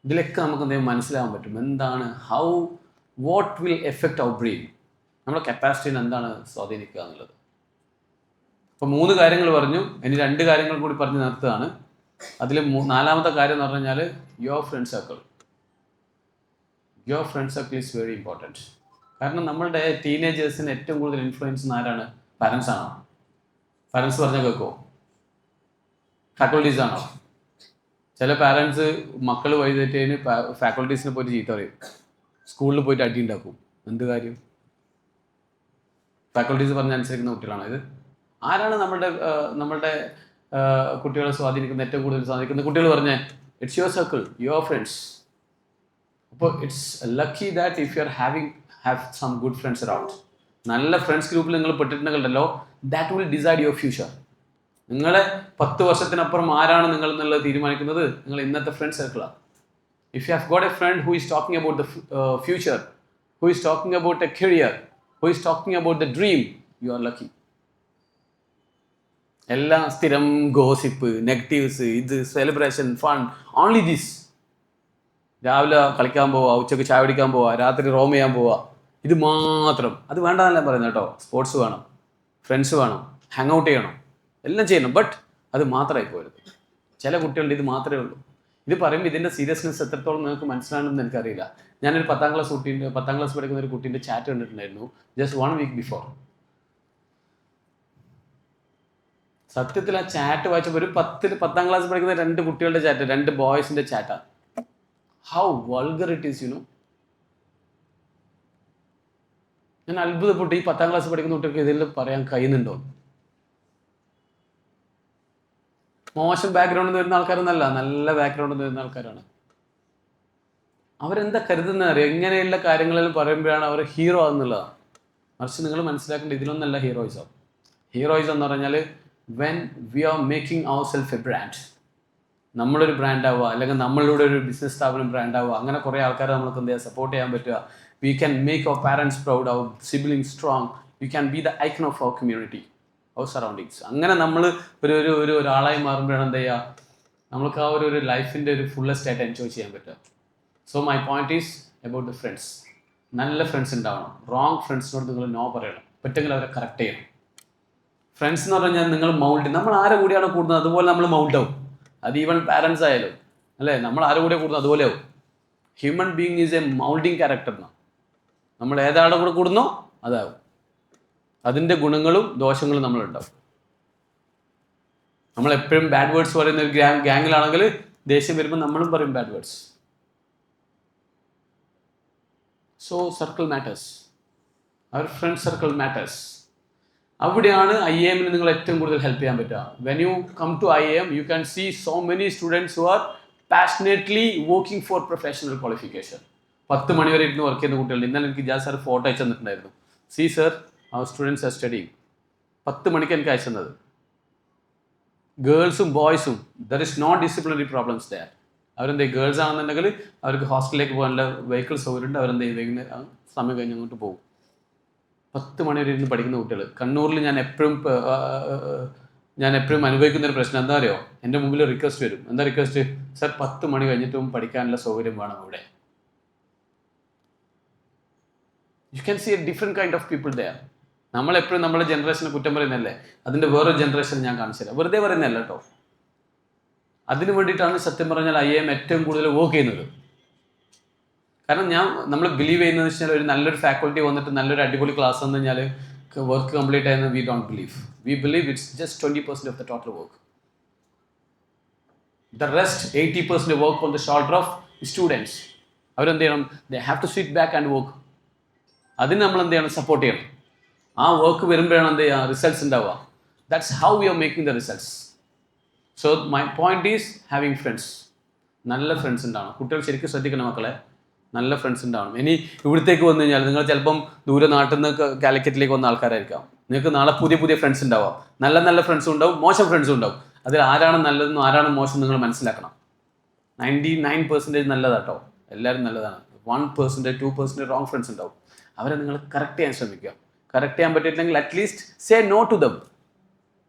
ഇതിലൊക്കെ നമുക്ക് എന്തെങ്കിലും മനസ്സിലാകാൻ പറ്റും. എന്താണ് what will effect our brain, നമ്മുടെ കപ്പാസിറ്റിനെ എന്താണ് സ്വാധീനിക്കുക എന്നുള്ളത്. അപ്പോൾ 3 കാര്യങ്ങൾ പറഞ്ഞു. ഇനി 2 കാര്യങ്ങൾ കൂടി പറഞ്ഞ് നിർത്തുകയാണ്. അതിൽ 4ാമത്തെ കാര്യം എന്ന് പറഞ്ഞു കഴിഞ്ഞാൽ your friend circle. Your friend circle is very important. കാരണം നമ്മളുടെ ടീനേജേഴ്സിന് ഏറ്റവും കൂടുതൽ ഇൻഫ്ലുവൻസ് ആരാണ്? പാരൻസ് ആണോ? പാരൻസ് പറഞ്ഞാൽ കേൾക്കുമോ? ഫാക്കൽറ്റീസ് ആണോ? ചില പാരൻസ് മക്കൾ വഴിതെറ്റതിന് ഫാക്കൽറ്റീസിനെ പോയിട്ട് ചീത്ത പറയും. സ്കൂളിൽ പോയിട്ട് അടി ഉണ്ടാക്കും. എന്ത് കാര്യം? ഫാക്കൽറ്റീസ് പറഞ്ഞ അനുസരിക്കുന്ന കുട്ടികളാണ് ഇത്. ആരാണ് നമ്മളുടെ കുട്ടികളെ സ്വാധീനിക്കുന്ന ഏറ്റവും കൂടുതൽ സ്വാധീനിക്കുന്ന കുട്ടികൾ പറഞ്ഞേ it's your circle, your friends. അപ്പോൾ it's lucky that if you are have some good friends around. നല്ല ഫ്രണ്ട്സ് ഗ്രൂപ്പിൽ നിങ്ങൾ പെട്ടിട്ടുണ്ടെങ്കിലോ that will decide your future. നിങ്ങളെ 10 വർഷത്തിനപ്പുറം ആരാണ് നിങ്ങൾ എന്നുള്ളത് തീരുമാനിക്കുന്നത് നിങ്ങൾ ഇന്നത്തെ ഫ്രണ്ട് സർക്കിളാണ്. If you have got a friend who is talking about the future, who is talking about a career, who is talking about the dream, you are lucky. എല്ലാം സ്ഥിരം ഗോസിപ്പ്, നെഗറ്റീവ്സ്, ഇത് സെലിബ്രേഷൻ, ഫൺ, ഓൺലി ദിസ്. രാവിലെ കളിക്കാൻ പോവുക, ഉച്ചയ്ക്ക് ചായ പിടിക്കാൻ പോവുക, രാത്രി റോം ചെയ്യാൻ പോവുക, ഇത് മാത്രം. അത് വേണ്ടെന്നല്ല പറയുന്നത് കേട്ടോ. സ്പോർട്സ് വേണം, ഫ്രണ്ട്സ് വേണം, ഹാങ് ഔട്ട് ചെയ്യണം, എല്ലാം ചെയ്യണം. ബട്ട് അത് മാത്രമായി പോരുത്. ചില കുട്ടികളുടെ ഇത് മാത്രമേ ഉള്ളൂ. ഇത് പറയുമ്പോൾ ഇതിൻ്റെ സീരിയസ്നെസ് എത്രത്തോളം നിങ്ങൾക്ക് മനസ്സിലാണെന്ന് എനിക്കറിയില്ല. ഞാനൊരു 10ാം ക്ലാസ് പഠിക്കുന്ന ഒരു കുട്ടീൻ്റെ ചാറ്റ് കണ്ടിട്ടുണ്ടായിരുന്നു ജസ്റ്റ് 1 week ബിഫോർ. സത്യത്തിൽ ആ ചാറ്റ് വായിച്ചപ്പോൾ ഒരു 10ാം ക്ലാസ് പഠിക്കുന്ന 2 കുട്ടികളുടെ ചാറ്റ്, 2 ബോയ്സിൻ്റെ ചാറ്റാണ്. ഹൗ വൾഗർ ഇറ്റ് ഈസ്, ഞാൻ അത്ഭുതപ്പെട്ടു. ഈ 10ാം ക്ലാസ് പഠിക്കുന്ന കുട്ടികൾക്ക് ഇതിൽ പറയാൻ കഴിയുന്നുണ്ടോ? മോശം ബാക്ക്ഗ്രൗണ്ടിൽ നിന്ന് വരുന്ന ആൾക്കാരൊന്നല്ല, നല്ല ബാക്ക്ഗ്രൗണ്ടിൽ നിന്ന് വരുന്ന ആൾക്കാരാണ്. അവരെന്താ കരുതുന്നത് അറിയാം? ഇങ്ങനെയുള്ള കാര്യങ്ങളിൽ പറയുമ്പോഴാണ് അവർ ഹീറോ ആകുന്നുള്ളതാണ്. മറിച്ച് നിങ്ങൾ മനസ്സിലാക്കേണ്ട ഇതിലൊന്നല്ല ഹീറോയിസം. ഹീറോയിസം എന്ന് പറഞ്ഞാൽ when we are making our self a brand. നമ്മളൊരു ബ്രാൻഡ് ആവുക, അല്ലെങ്കിൽ നമ്മളിലൂടെ ഒരു ബിസിനസ് സ്ഥാപനം ബ്രാൻഡ് ആവുക, അങ്ങനെ കുറേ ആൾക്കാരെ നമുക്ക് എന്ത് ചെയ്യുക, സപ്പോർട്ട് ചെയ്യാൻ പറ്റുക. We can make our parents proud, our sibling strong. You can be the icon of our community, our surroundings. അങ്ങനെ നമ്മൾ ഒരാളായി മാറുമ്പോഴാണ് എന്ത് ചെയ്യുക, നമുക്ക് ആ ഒരു ലൈഫിൻ്റെ ഒരു ഫുള്ളസ്റ്റ് ആയിട്ട് എൻജോയ് ചെയ്യാൻ പറ്റുക. So my point is about the friends. നല്ല ഫ്രണ്ട്സ് ഉണ്ടാവണം. റോങ് ഫ്രണ്ട്സിനോട് നിങ്ങൾ നോ പറയണം. പറ്റുമെങ്കിൽ അവരെ കറക്റ്റ് ചെയ്യണം. ഫ്രണ്ട്സ് എന്ന് പറഞ്ഞാൽ നിങ്ങൾ നമ്മൾ ആരെ കൂടിയാണ് കൂടുന്നത് അതുപോലെ നമ്മൾ മൗണ്ട് ആവും. അത് ഈവൻ പാരൻസ് ആയാലും അല്ലേ, നമ്മൾ ആരെ കൂടെ കൂടുന്നത് അതുപോലെ ആവും. Human being is A moulding character എന്നാണ്. നമ്മൾ ഏതാളുടെ കൂടെ കൂടുന്നോ അതാവും. അതിൻ്റെ ഗുണങ്ങളും ദോഷങ്ങളും നമ്മളുണ്ടാവും. നമ്മളെപ്പോഴും ബാഡ് വേർഡ്സ് പറയുന്ന ഒരു ഗ്യാങ്ങിലാണെങ്കിൽ ദേഷ്യം വരുമ്പോൾ നമ്മളും പറയും bad words. So circle matters, our friend circle matters. അവിടെയാണ് IIM നിങ്ങൾ ഏറ്റവും കൂടുതൽ ഹെൽപ്പ് ചെയ്യാൻ പറ്റുക. When you come to IIM you can see so many students who are passionately working for professional qualification. 10 മണി വരെ ഇരുന്ന് വർക്ക് ചെയ്യുന്ന കുട്ടികൾ. ഇന്നലെ എനിക്ക് ജാസ് സാർ ഫോട്ടോ അയച്ചു തന്നിട്ടുണ്ടായിരുന്നു. See sir, our students are studying. 10 മണിക്ക് എനിക്ക് അയച്ചു തന്നത്. ഗേൾസും ബോയ്സും, there is no disciplinary problems there. അവരെന്ത് ഗേൾസ് ആണെന്നുണ്ടെങ്കിൽ അവർക്ക് ഹോസ്റ്റലിലേക്ക് പോകാനുള്ള വെഹിക്കിൾ സൗകര്യമുണ്ട്. അവരെന്ത് വൈകുന്നേരം സമയം കഴിഞ്ഞ് അങ്ങോട്ട് പോകും. 10 മണി വരെ ഇരുന്ന് പഠിക്കുന്ന കുട്ടികൾ. കണ്ണൂരിൽ ഞാൻ എപ്പോഴും അനുഭവിക്കുന്ന ഒരു പ്രശ്നം എന്താ അറിയോ? എൻ്റെ മുമ്പിൽ റിക്വസ്റ്റ് വരും. എന്താ റിക്വസ്റ്റ്? സർ 10 മണി കഴിഞ്ഞിട്ടും പഠിക്കാനുള്ള സൗകര്യം വേണം ഇവിടെ. You can see a different kind of people there. നമ്മളെപ്പോഴും നമ്മുടെ ജനറേഷനെ കുറ്റം പറയുന്നതല്ലേ, അതിൻ്റെ വേറൊരു ജനറേഷൻ ഞാൻ കാണിച്ചു തരാം. വെറുതെ പറയുന്നതല്ല കേട്ടോ. അതിന് വേണ്ടിയിട്ടാണ് സത്യം പറഞ്ഞാൽ IIM ഏറ്റവും കൂടുതൽ വർക്ക് ചെയ്യുന്നത്. കാരണം നമ്മൾ ബിലീവ് ചെയ്യുന്നത് വെച്ചാൽ ഒരു നല്ലൊരു ഫാക്കൽറ്റി വന്നിട്ട് നല്ലൊരു അടിപൊളി ക്ലാസ് വന്നു കഴിഞ്ഞാൽ വർക്ക് കംപ്ലീറ്റ് ആയെന്ന് we don't believe. We believe it's just 20% of the total work. The rest 80% work on the shoulder of students. അവരെന്ത് ചെയ്യണം? They have to sit back and work. അതിന് നമ്മൾ എന്ത് ചെയ്യണം? സപ്പോർട്ട് ചെയ്യണം. ആ വർക്ക് വരുമ്പോഴാണ് എന്ത് ചെയ്യുക? റിസൾട്ട്സ് ഉണ്ടാവുക. That's how we are making the results. So my point is having friends. നല്ല ഫ്രണ്ട്സ് ഉണ്ടാവണം. കുട്ടികൾ ശരിക്കും ശ്രദ്ധിക്കണം മക്കളെ, നല്ല ഫ്രണ്ട്സ് ഉണ്ടാവണം. ഇനി ഇവിടത്തേക്ക് വന്നു കഴിഞ്ഞാൽ നിങ്ങൾ ചിലപ്പം ദൂരെ നാട്ടിൽ നിന്ന് കാലിക്കറ്റിലേക്ക് വന്ന ആൾക്കാരായിരിക്കാം. നിങ്ങൾക്ക് നാളെ പുതിയ ഫ്രണ്ട്സ് ഉണ്ടാവാം. നല്ല ഫ്രണ്ട്സും ഉണ്ടാവും, മോശം ഫ്രണ്ട്സും ഉണ്ടാവും. അതിൽ ആരാണ് നല്ലതെന്നും ആരാണ് മോശം നിങ്ങൾ മനസ്സിലാക്കണം. 99% നല്ലതാട്ടോ, എല്ലാവരും നല്ലതാണ്. 1% 2% റോങ് ഫ്രണ്ട്സ് ഉണ്ടാവും. അവരെ നിങ്ങൾ കറക്റ്റ് ചെയ്യാൻ ശ്രമിക്കുക. കറക്റ്റ് ചെയ്യാൻ പറ്റിയിട്ടില്ലെങ്കിൽ at least say no to them.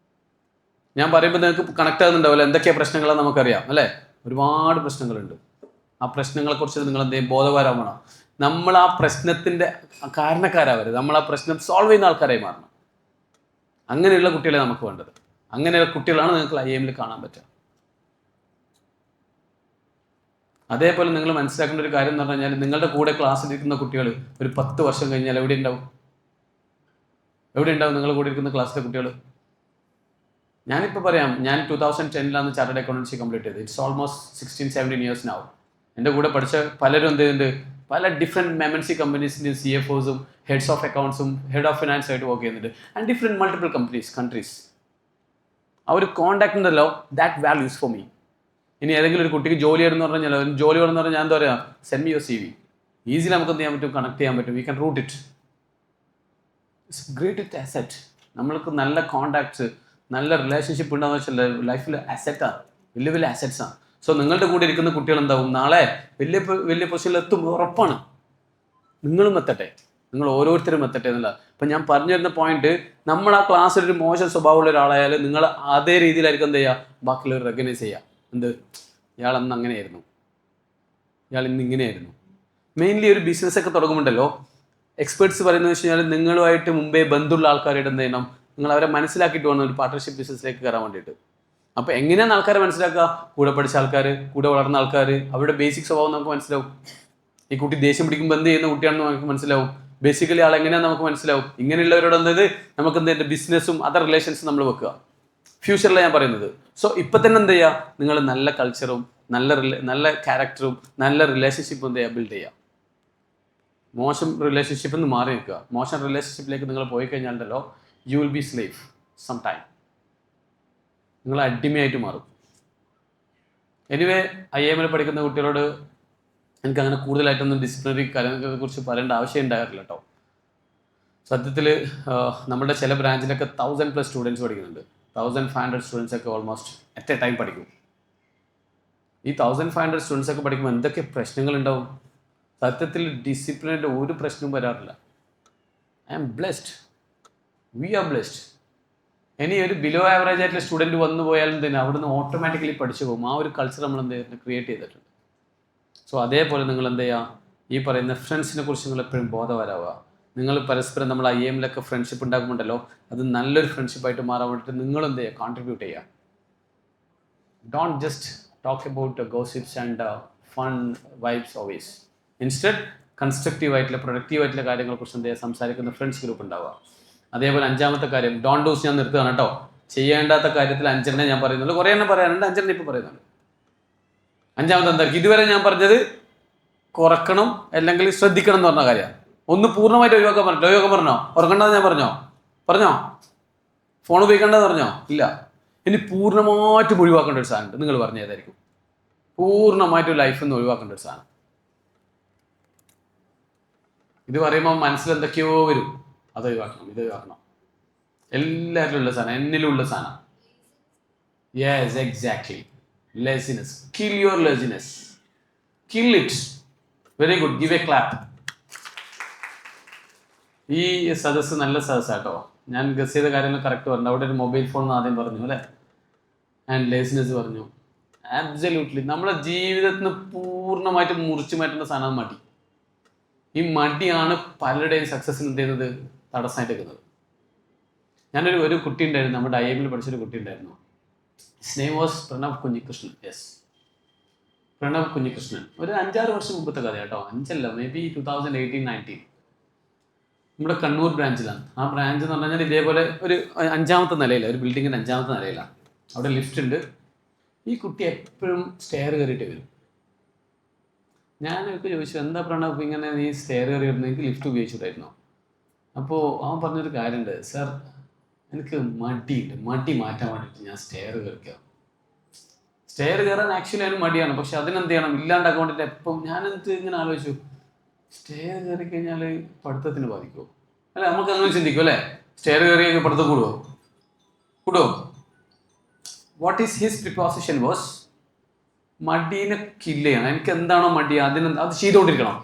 ഞാൻ പറയുമ്പോൾ നിങ്ങൾക്ക് കണക്ട് ആകുന്നുണ്ടാവില്ല. എന്തൊക്കെയാണ് പ്രശ്നങ്ങളാണ് നമുക്കറിയാം അല്ലേ? ഒരുപാട് പ്രശ്നങ്ങളുണ്ട്. ആ പ്രശ്നങ്ങളെക്കുറിച്ച് നിങ്ങൾ എന്ത് ചെയ്യും? ബോധവാനാവണം. നമ്മൾ ആ പ്രശ്നത്തിൻ്റെ കാരണക്കാരാവരുത്. നമ്മൾ ആ പ്രശ്നം സോൾവ് ചെയ്യുന്ന ആൾക്കാരായി മാറണം. അങ്ങനെയുള്ള കുട്ടികളെ നമുക്ക് വേണ്ടത്. അങ്ങനെയുള്ള കുട്ടികളാണ് നിങ്ങൾക്ക് IIM കാണാൻ പറ്റുക. അതേപോലെ നിങ്ങൾ മനസ്സിലാക്കേണ്ട ഒരു കാര്യം എന്ന് പറഞ്ഞു കഴിഞ്ഞാൽ നിങ്ങളുടെ കൂടെ ക്ലാസ്സിലിരിക്കുന്ന കുട്ടികൾ ഒരു 10 വർഷം കഴിഞ്ഞാൽ എവിടെ ഉണ്ടാവും? നിങ്ങളുടെ കൂടെ ഇരിക്കുന്ന ക്ലാസ്സിലെ കുട്ടികൾ? ഞാനിപ്പോൾ പറയാം, ഞാൻ 2010 ചാർട്ടേഡ് അക്കൗണ്ടൻസി കംപ്ലീറ്റ് ചെയ്തത്. It's almost 16-17 years now. എൻ്റെ കൂടെ പഠിച്ച പലരും എന്ത് ചെയ്യുന്നുണ്ട്? പല ഡിഫറെൻറ്റ് MNC കമ്പനീസിൻ്റെ CFOസും ഹെഡ്സ് ഓഫ് അക്കൗണ്ട്സും ഹെഡ് ഓഫ് ഫിനാൻസ് ആയിട്ട് വർക്ക് ചെയ്യുന്നുണ്ട്. And different multiple countries. ആ ഒരു കോണ്ടാക്ട് ഉണ്ടല്ലോ, ദാറ്റ് വാല്യൂസ് ഫോർ മീ. ഇനി ഏതെങ്കിലും ഒരു കുട്ടിക്ക് ജോലി എന്ന് പറഞ്ഞാൽ ജോലി വേണമെന്ന് പറഞ്ഞാൽ ഞാൻ എന്താ പറയുക, send me your CV. Easily നമുക്ക് എന്ത് ചെയ്യാൻ പറ്റും, കണക്ട് ചെയ്യാൻ പറ്റും. We can route it. It's great asset. നമ്മൾക്ക് നല്ല കോണ്ടാക്ട്സ്, നല്ല റിലേഷൻഷിപ്പ് ഉണ്ടാകുന്ന വെച്ചാൽ ലൈഫിൽ അസെറ്റാണ്, വലിയ വലിയ അസറ്റ്സാണ്. സോ നിങ്ങളുടെ കൂടെ ഇരിക്കുന്ന കുട്ടികൾ എന്താവും, നാളെ വലിയ വലിയ പൊസിഷനിൽ എത്തും, ഉറപ്പാണ്. നിങ്ങളും എത്തട്ടെ, നിങ്ങൾ ഓരോരുത്തരും എത്തട്ടെ എന്നുള്ള. അപ്പം ഞാൻ പറഞ്ഞു വരുന്ന പോയിന്റ്, നമ്മൾ ആ ക്ലാസ്സിൽ ഒരു മോശം സ്വഭാവമുള്ള ഒരാളായാൽ നിങ്ങൾ അതേ രീതിയിലായിരിക്കും എന്ത് ചെയ്യുക, ബാക്കിയുള്ളവർ റെക്കഗ്നൈസ് ചെയ്യുക. എന്ത്, ഇയാൾ അന്ന് അങ്ങനെയായിരുന്നു, ഇയാൾ ഇന്ന് ഇങ്ങനെയായിരുന്നു. മെയിൻലി ഒരു ബിസിനസ്സൊക്കെ തുടങ്ങുമ്പോണ്ടല്ലോ, എക്സ്പേർട്സ് പറയുന്നത് വെച്ച് കഴിഞ്ഞാൽ നിങ്ങളുമായിട്ട് മുമ്പേ ബന്ധമുള്ള ആൾക്കാരായിട്ട് എന്ത് ചെയ്യണം, നിങ്ങൾ അവരെ മനസ്സിലാക്കിയിട്ട് വേണം ഒരു പാർട്ട്ണർഷിപ്പ് ബിസിനസ്സിലേക്ക് കയറാൻ വേണ്ടിയിട്ട്. അപ്പോൾ എങ്ങനെയാണ് ആൾക്കാരെ മനസ്സിലാക്കുക, കൂടെ പഠിച്ച ആൾക്കാർ, കൂടെ വളർന്ന ആൾക്കാർ, അവരുടെ ബേസിക് സ്വഭാവം നമുക്ക് മനസ്സിലാവും. ഈ കുട്ടി ദേഷ്യം പിടിക്കുമ്പോൾ എന്ത് ചെയ്യുന്ന കുട്ടിയാണെന്ന് നമുക്ക് മനസ്സിലാവും. ബേസിക്കലി ആൾ എങ്ങനെയാണെന്ന് നമുക്ക് മനസ്സിലാവും. ഇങ്ങനെയുള്ളവരോട് എന്തത് നമുക്ക് എന്ത് ബിസിനസ്സും അതർ റിലേഷൻസും നമ്മൾ വെക്കുക, ഫ്യൂച്ചറിലാണ് ഞാൻ പറയുന്നത്. സോ ഇപ്പം തന്നെ എന്ത് ചെയ്യുക, നിങ്ങൾ നല്ല കൾച്ചറും നല്ല ക്യാരക്ടറും നല്ല റിലേഷൻഷിപ്പും എന്ത് ചെയ്യുക, ബിൽഡ് ചെയ്യുക. മോശം റിലേഷൻഷിപ്പിൽ നിന്ന് മാറി നിൽക്കുക. മോശം റിലേഷൻഷിപ്പിലേക്ക് നിങ്ങൾ പോയി കഴിഞ്ഞാലുണ്ടല്ലോ, you will be slave some time. നിങ്ങൾ അടിമയായിട്ട് മാറും. എനിവേ, IIM പഠിക്കുന്ന കുട്ടികളോട് എനിക്ക് അങ്ങനെ കൂടുതലായിട്ടൊന്നും ഡിസിപ്ലിനറി കാര്യങ്ങളെ കുറിച്ച് പറയേണ്ട ആവശ്യം ഉണ്ടാകാറില്ല കേട്ടോ. സത്യത്തിൽ നമ്മുടെ ചില ബ്രാഞ്ചിലൊക്കെ 1000+ സ്റ്റുഡൻസ് പഠിക്കുന്നുണ്ട്. 1500 സ്റ്റുഡൻസ് ഒക്കെ ഓൾമോസ്റ്റ് അറ്റ് എ ടൈം പഠിക്കും. ഈ 1500 സ്റ്റുഡൻസ് ഒക്കെ പഠിക്കുമ്പോൾ എന്തൊക്കെ പ്രശ്നങ്ങളുണ്ടാവും. സത്യത്തിൽ ഡിസിപ്ലിനിൻ്റെ ഒരു പ്രശ്നവും വരാറില്ല. I am blessed, we are blessed. ഇനി ഒരു ബിലോ ആവറേജ് ആയിട്ടുള്ള സ്റ്റുഡൻറ്റ് വന്നു പോയാലും തന്നെ അവിടുന്ന് ഓട്ടോമാറ്റിക്കലി പഠിച്ചു പോകും. ആ ഒരു കൾച്ചർ നമ്മൾ എന്ത് ക്രിയേറ്റ് ചെയ്തിട്ടുണ്ട്. സോ അതേപോലെ നിങ്ങൾ എന്ത് ചെയ്യുക, ഈ പറയുന്ന ഫ്രണ്ട്സിനെ കുറിച്ച് നിങ്ങൾ എപ്പോഴും ബോധവാനാവുക. നിങ്ങൾ പരസ്പരം നമ്മൾ IIM ഫ്രണ്ട്ഷിപ്പ് ഉണ്ടാക്കുമ്പോണ്ടല്ലോ, അത് നല്ലൊരു ഫ്രണ്ട്ഷിപ്പായിട്ട് മാറാൻ വേണ്ടിയിട്ട് നിങ്ങൾ എന്ത് ചെയ്യുക, കോൺട്രിബ്യൂട്ട് ചെയ്യുക. Don't just talk about gossips and fun vibes always. Instead constructive ആയിട്ടുള്ള പ്രൊഡക്റ്റീവ് ആയിട്ടുള്ള കാര്യങ്ങളെക്കുറിച്ച് എന്ത് ചെയ്യുക, സംസാരിക്കുന്ന ഫ്രണ്ട്സ് ഗ്രൂപ്പ് ഉണ്ടാവുക. അതേപോലെ 5ാമത്തെ കാര്യം, ഡോണ്ട് ഡൂസ് ഞാൻ നിർത്തുകയാണ് കേട്ടോ. ചെയ്യേണ്ടാത്ത കാര്യത്തിൽ 5 ഞാൻ പറയുന്നുള്ളൂ. കുറേ എണ്ണം പറയാനുണ്ട്, 5 ഇപ്പോൾ പറയുന്നുണ്ട്. 5ാമത്തെ എന്തായിരിക്കും, ഇതുവരെ ഞാൻ പറഞ്ഞത് കുറക്കണം അല്ലെങ്കിൽ ശ്രദ്ധിക്കണം എന്ന് പറഞ്ഞ കാര്യമാണ്. ഒന്ന് പൂർണ്ണമായിട്ട് ഒഴിവാക്കാൻ പറഞ്ഞില്ല. ഒഴിവാക്കാൻ പറഞ്ഞോ, ഉറങ്ങണ്ടെന്ന് ഞാൻ പറഞ്ഞോ ഫോൺ ഉപയോഗിക്കേണ്ടതെന്ന് പറഞ്ഞോ, ഇല്ല. ഇനി പൂർണ്ണമായിട്ടും ഒഴിവാക്കേണ്ട ഒരു സാധനം നിങ്ങൾ പറഞ്ഞ ഏതായിരിക്കും, പൂർണ്ണമായിട്ടും ലൈഫിൽ നിന്ന് ഒഴിവാക്കേണ്ട ഒരു സാധനം. ഇത് പറയുമ്പോൾ മനസ്സിൽ എന്തൊക്കെയോ വരും, അത് ഒഴിവാക്കണം, ഇത് ഒഴിവാക്കണം. എല്ലാവരിലും ഉള്ള സാധനം, എന്നിലുള്ള സാധനം. Yes, exactly. Laziness. Kill your laziness. Kill it. Very good. Give a clap. ഈ സദസ്സ് നല്ല സദസ്സാട്ടോ. ഞാൻ ഗസ് ചെയ്ത കാര്യങ്ങൾ കറക്റ്റ് പറഞ്ഞു. അവിടെ ഒരു മൊബൈൽ ഫോൺ എന്ന് ആദ്യം പറഞ്ഞു അല്ലേ, ആൻഡ് ലേസിനെസ് പറഞ്ഞു. ആബ്സല്യൂട്ട്ലി നമ്മുടെ ജീവിതത്തിൽ നിന്ന് പൂർണ്ണമായിട്ട് മുറിച്ചു മാറ്റുന്ന സാധനം മടി. ഈ മടിയാണ് പലരുടെയും സക്സസ്സിന് എന്ത് ചെയ്യുന്നത്, തടസ്സമായിട്ട് വെക്കുന്നത്. ഞാനൊരു കുട്ടി ഉണ്ടായിരുന്നു, നമ്മുടെ IIM പഠിച്ചൊരു കുട്ടി ഉണ്ടായിരുന്നു. His name was Pranav Kunjikrishnan. Yes, Pranav Kunjikrishnan. ഒരു 5-6 വർഷം മുമ്പത്തെ കഥ കേട്ടോ, 5 മേ ബി 2018-19. നമ്മുടെ കണ്ണൂർ ബ്രാഞ്ചിലാണ്. ആ ബ്രാഞ്ച് എന്ന് പറഞ്ഞാൽ ഇതേപോലെ ഒരു 5ാമത്തെ നിലയിലാണ്, ഒരു ബിൽഡിങ്ങിൻ്റെ 5ാമത്തെ നിലയിലാണ്. അവിടെ ലിഫ്റ്റ് ഉണ്ട്. ഈ കുട്ടി എപ്പോഴും സ്റ്റെയർ കയറിയിട്ട് വരും. ഞാനൊക്കെ ചോദിച്ചു, എന്താ പ്രണവ് ഇങ്ങനെ നീ സ്റ്റെയർ കയറി വരുന്നത്, എനിക്ക് ലിഫ്റ്റ് ഉപയോഗിച്ചിട്ടായിരുന്നു. അപ്പോൾ അവൻ പറഞ്ഞൊരു കാര്യമുണ്ട്, സാർ എനിക്ക് മടിയുണ്ട്, മടി മാറ്റാൻ വേണ്ടിയിട്ട് ഞാൻ സ്റ്റെയർ കയറിക്കുക. സ്റ്റെയർ കയറാൻ ആക്ച്വലി അതിന് മടിയാണ്, പക്ഷെ അതിനെന്ത് ചെയ്യണം, ഇല്ലാണ്ടാക്കാൻ വേണ്ടിയിട്ട് എപ്പം ഞാനെന്ത് ഇങ്ങനെ ആലോചിച്ചു, സ്റ്റെയർ കയറി കഴിഞ്ഞാൽ പഠിത്തത്തിന് ബാധിക്കുമോ? അല്ല, നമുക്ക് അങ്ങനെ ചിന്തിക്കും അല്ലേ, സ്റ്റെയർ കയറിയൊക്കെ പഠിത്തം കൂടുമോ? What is his preposition was, മടീനെ കില്ല് ചെയ്യണം. എനിക്ക് എന്താണോ മടി അത് ചെയ്തുകൊണ്ടിരിക്കണം.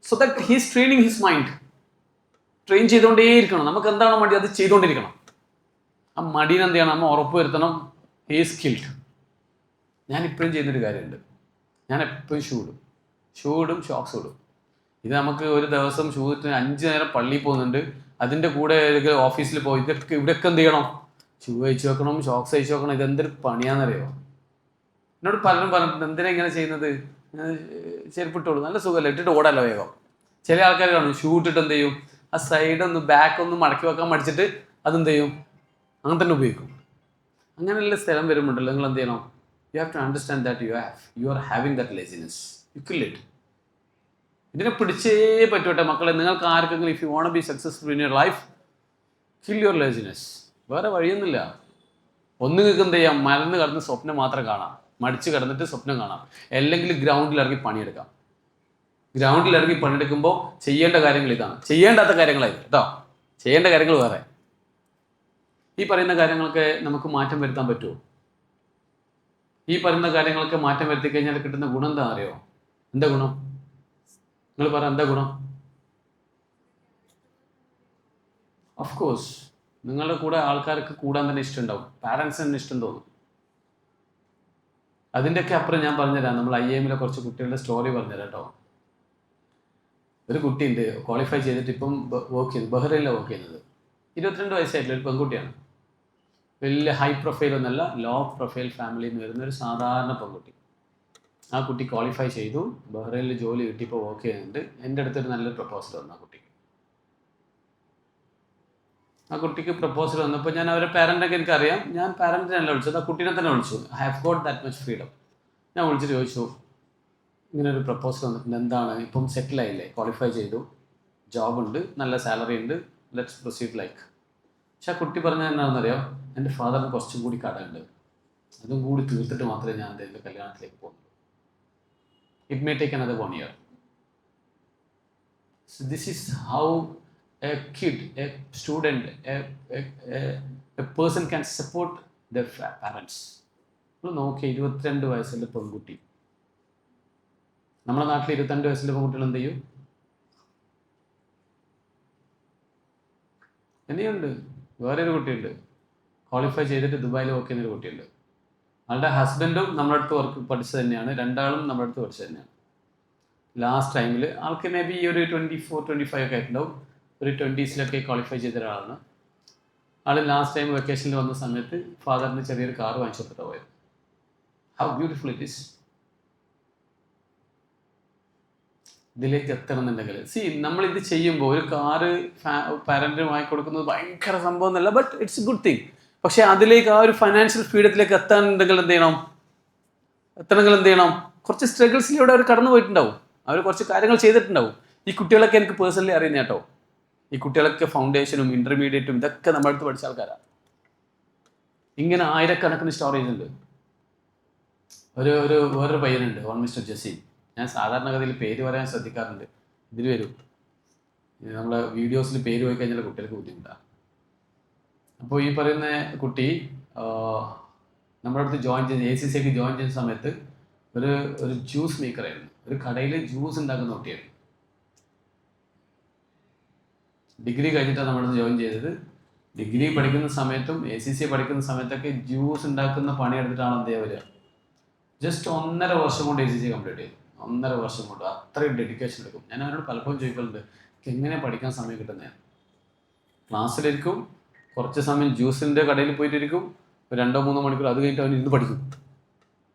So that he's training his mind. Train ചെയ്തുകൊണ്ടേയിരിക്കണം. നമുക്ക് എന്താണോ മടി അത് ചെയ്തുകൊണ്ടിരിക്കണം. ആ മടീനെ എന്ത് ചെയ്യണം, നമ്മൾ ഉറപ്പ് വരുത്തണം ഹീസ് സ്കിൽഡ്. ഞാൻ ഇപ്പോഴും ചെയ്യുന്നൊരു കാര്യമുണ്ട്, ഞാൻ എപ്പോഴും ഷൂ ഇടും ഷോക്സ് ഇടും. ഇത് നമുക്ക് ഒരു ദിവസം ഷൂ ഇട്ട് 5 നേരം പള്ളിയിൽ പോകുന്നുണ്ട്, അതിൻ്റെ കൂടെ ഓഫീസിൽ പോയി ഇവിടെയൊക്കെ എന്ത് ചെയ്യണം, ഷൂ അയച്ചു വെക്കണം, ഷോക്സ് അയച്ചു വെക്കണം. ഇതെന്തൊരു പണിയാണെന്നറിയോ? എന്നോട് പലരും പറഞ്ഞിട്ടുണ്ട്, എന്തിനാ ഇങ്ങനെ ചെയ്യുന്നത്, ചെരുപ്പിട്ടോളൂ, നല്ല സുഖമല്ല, ഇട്ടിട്ട് ഓടാലോ വേഗം. ചില ആൾക്കാർ കാണും ഷൂ ഇട്ടിട്ട് എന്ത് ചെയ്യും, ആ സൈഡൊന്ന് ബാക്കൊന്ന് മടക്കി വെക്കാൻ മടിച്ചിട്ട് അതെന്ത് ചെയ്യും, അങ്ങനെ തന്നെ ഉപയോഗിക്കും. അങ്ങനെയുള്ള സ്ഥലം വരുമ്പോണ്ടല്ലോ നിങ്ങൾ എന്ത് ചെയ്യണം, you have to understand that you are having that laziness. You kill it. ഇതിനെ പിടിച്ചേ പറ്റോട്ടെ മക്കളെ. നിങ്ങൾക്ക് ആർക്കെങ്കിലും if you want be successful in your life, kill your laziness. വേറെ വഴിയൊന്നുമില്ല. ഒന്ന് നിങ്ങൾക്ക് എന്ത് ചെയ്യാം, മലന്ന് കിടന്ന് സ്വപ്നം മാത്രം കാണാം, മടിച്ച് കിടന്നിട്ട് സ്വപ്നം കാണാം, അല്ലെങ്കിൽ ഗ്രൗണ്ടിൽ ഇറങ്ങി പണിയെടുക്കാം. ഗ്രൗണ്ടിൽ ഇറങ്ങി പണിയെടുക്കുമ്പോൾ ചെയ്യേണ്ട കാര്യങ്ങൾ ഇതാണ്, ചെയ്യേണ്ടാത്ത കാര്യങ്ങളായിരുന്നു കേട്ടോ. ചെയ്യേണ്ട കാര്യങ്ങൾ വേറെ. ഈ പറയുന്ന കാര്യങ്ങളൊക്കെ നമുക്ക് മാറ്റം വരുത്താൻ പറ്റുമോ? ഈ പറയുന്ന കാര്യങ്ങളൊക്കെ മാറ്റം വരുത്തി കഴിഞ്ഞാൽ കിട്ടുന്ന ഗുണം എന്താ അറിയോ? എന്താ ഗുണം? നിങ്ങൾ പറ, എന്താ ഗുണം? ഓഫ് കോഴ്സ് നിങ്ങളുടെ കൂടെ ആൾക്കാർക്ക് കൂടാൻ തന്നെ ഇഷ്ടം ഉണ്ടാവും, പാരൻസിന് ഇഷ്ടം തോന്നും. അതിൻ്റെയൊക്കെ അപ്പുറം ഞാൻ പറഞ്ഞുതരാം. നമ്മൾ IIMലെ കുറച്ച് കുട്ടികളുടെ സ്റ്റോറി പറഞ്ഞുതരാം കേട്ടോ. ഒരു കുട്ടിയുണ്ട്, ക്വാളിഫൈ ചെയ്തിട്ട് ഇപ്പം വർക്ക് ചെയ്യുന്നത്, ബഹ്റൈനിലാണ് വർക്ക് ചെയ്യുന്നത്. 22 വയസ്സായിട്ടുള്ള ഒരു പെൺകുട്ടിയാണ്. വലിയ ഹൈ പ്രൊഫൈൽ ഒന്നല്ല, ലോ പ്രൊഫൈൽ ഫാമിലിയിൽ നിന്ന് വരുന്ന ഒരു സാധാരണ പെൺകുട്ടി. ആ കുട്ടി ക്വാളിഫൈ ചെയ്തു, ബഹ്റൈനിൽ ജോലി കിട്ടിയപ്പോൾ വർക്ക് ചെയ്യുന്നുണ്ട്. എൻ്റെ അടുത്തൊരു നല്ലൊരു പ്രപ്പോസൽ വന്നു ആ കുട്ടിക്ക്. ആ കുട്ടിക്ക് പ്രപ്പോസൽ വന്നപ്പോൾ ഞാൻ അവരുടെ പാരൻ്റൊക്കെ എനിക്കറിയാം. ഞാൻ പാരൻറ്റിനല്ല വിളിച്ചത്, ആ കുട്ടീനെ തന്നെ വിളിച്ചു. I have got that much freedom. ഞാൻ വിളിച്ചിട്ട് ചോദിച്ചു, ഇങ്ങനെ ഒരു പ്രപ്പോസൽ വന്നിട്ടുണ്ട്, എന്താണ്? ഇപ്പം സെറ്റിലായില്ലേ, ക്വാളിഫൈ ചെയ്തു, ജോബുണ്ട്, നല്ല സാലറി ഉണ്ട്, ലെറ്റ്സ് പ്രൊസീഡ് ലൈക്ക്. പക്ഷെ ആ കുട്ടി പറഞ്ഞത് എന്താണെന്നറിയാം, എൻ്റെ ഫാദറിന് കുറച്ചും കൂടി കടമുണ്ട്, അതും കൂടി തീർത്തിട്ട് മാത്രമേ ഞാൻ എൻ്റെ കല്യാണത്തിലേക്ക് പോകുന്നുള്ളൂ. It may take another 1 year. So this is how a kid, a student, a person can support their parents. നോക്കി 22 വയസ്സുള്ള പെൺകുട്ടി. നമ്മുടെ നാട്ടിൽ 22 വയസ്സുള്ള പെൺകുട്ടികൾ എന്ത് ചെയ്യും? എന്നെയുണ്ട്. വേറൊരു കുട്ടിയുണ്ട്, ക്വാളിഫൈ ചെയ്തിട്ട് ദുബായിൽ വർക്ക് ചെയ്യുന്നൊരു കുട്ടിയുണ്ട്. ആളുടെ ഹസ്ബൻഡും നമ്മുടെ അടുത്ത് വർക്ക് പഠിച്ചത് തന്നെയാണ്, രണ്ടാളും നമ്മുടെ അടുത്ത് പഠിച്ചത് തന്നെയാണ്. ലാസ്റ്റ് ടൈമിൽ ആൾക്ക് മേ ബി ഒരു 24-25 ഒക്കെ ആയിട്ടുണ്ടാവും, ഒരു 20s ക്വാളിഫൈ ചെയ്ത ഒരാളാണ്. ആൾ ലാസ്റ്റ് ടൈം വെക്കേഷനിൽ വന്ന സമയത്ത് ഫാദറിന് ചെറിയൊരു കാർ വാങ്ങിച്ചു കൊടുത്തിട്ട് പോയത്. How beautiful it is. ഇതിലേക്ക് എത്തണമെന്നുണ്ടെങ്കിൽ നമ്മളിത് ചെയ്യുമ്പോൾ ഒരു കാറ് പാരൻറ്റിന് വാങ്ങിക്കൊടുക്കുന്നത് ഭയങ്കര സംഭവം എന്നല്ല, but it's A good thing. പക്ഷേ അതിലേക്ക് ആ ഒരു ഫൈനാൻഷ്യൽ ഫ്രീഡത്തിലേക്ക് എത്താനുണ്ടെങ്കിൽ എന്ത് ചെയ്യണം? കുറച്ച് സ്ട്രഗിൾസിലൂടെ അവർ കടന്നു പോയിട്ടുണ്ടാവും, അവർ കുറച്ച് കാര്യങ്ങൾ ചെയ്തിട്ടുണ്ടാവും. ഈ കുട്ടികളൊക്കെ എനിക്ക് പേഴ്സണലി അറിയുന്ന കേട്ടോ. ഈ കുട്ടികളൊക്കെ ഫൗണ്ടേഷനും ഇൻ്റർമീഡിയറ്റും ഇതൊക്കെ നമ്മുടെ അടുത്ത് പഠിച്ച ആൾക്കാരാണ്. ഇങ്ങനെ ആയിരക്കണക്കിന് സ്റ്റോറീസ് ഉണ്ട്. വേറൊരു പയ്യനുണ്ട്, മിസ്റ്റർ ജസീം. ഞാൻ സാധാരണഗതിയിൽ പേര് പറയാൻ ശ്രദ്ധിക്കാറുണ്ട്, ഇതിൽ വരും നമ്മളെ വീഡിയോസിൽ പേര് പോയി കഴിഞ്ഞാൽ കുട്ടികൾക്ക് ബുദ്ധിമുട്ടാണ്. അപ്പോൾ ഈ പറയുന്ന കുട്ടി നമ്മുടെ അടുത്ത് ജോയിൻ ചെയ്ത് ACCക്ക് ജോയിൻ ചെയ്യുന്ന സമയത്ത് ഒരു ജ്യൂസ് മേക്കറായിരുന്നു, ഒരു കടയിൽ ജ്യൂസ് ഉണ്ടാക്കുന്ന കുട്ടിയായിരുന്നു. ഡിഗ്രി കഴിഞ്ഞിട്ടാണ് നമ്മുടെ അടുത്ത് ജോയിൻ ചെയ്തത്. ഡിഗ്രി പഠിക്കുന്ന സമയത്തും ACC പഠിക്കുന്ന സമയത്തൊക്കെ ജ്യൂസ് ഉണ്ടാക്കുന്ന പണിയെടുത്തിട്ടാണ് എന്ത് ചെയ്യുക വരിക. ജസ്റ്റ് 1.5 വർഷം കൊണ്ട് ACC കംപ്ലീറ്റ് ചെയ്തു. 1.5 വർഷം കൊണ്ട് അത്രയും ഡെഡിക്കേഷൻ എടുക്കും. ഞാൻ അവരോട് പലപ്പോഴും ചോദിക്കലുണ്ട്, എങ്ങനെ പഠിക്കാൻ സമയം കിട്ടുന്നത്? ക്ലാസ്സിലിരിക്കും, കുറച്ച് സമയം ജ്യൂസിൻ്റെ കടയിൽ പോയിട്ടിരിക്കും, 2-3 മണിക്കൂർ, അത് കഴിഞ്ഞിട്ട് അവൻ ഇരുന്ന് പഠിക്കും.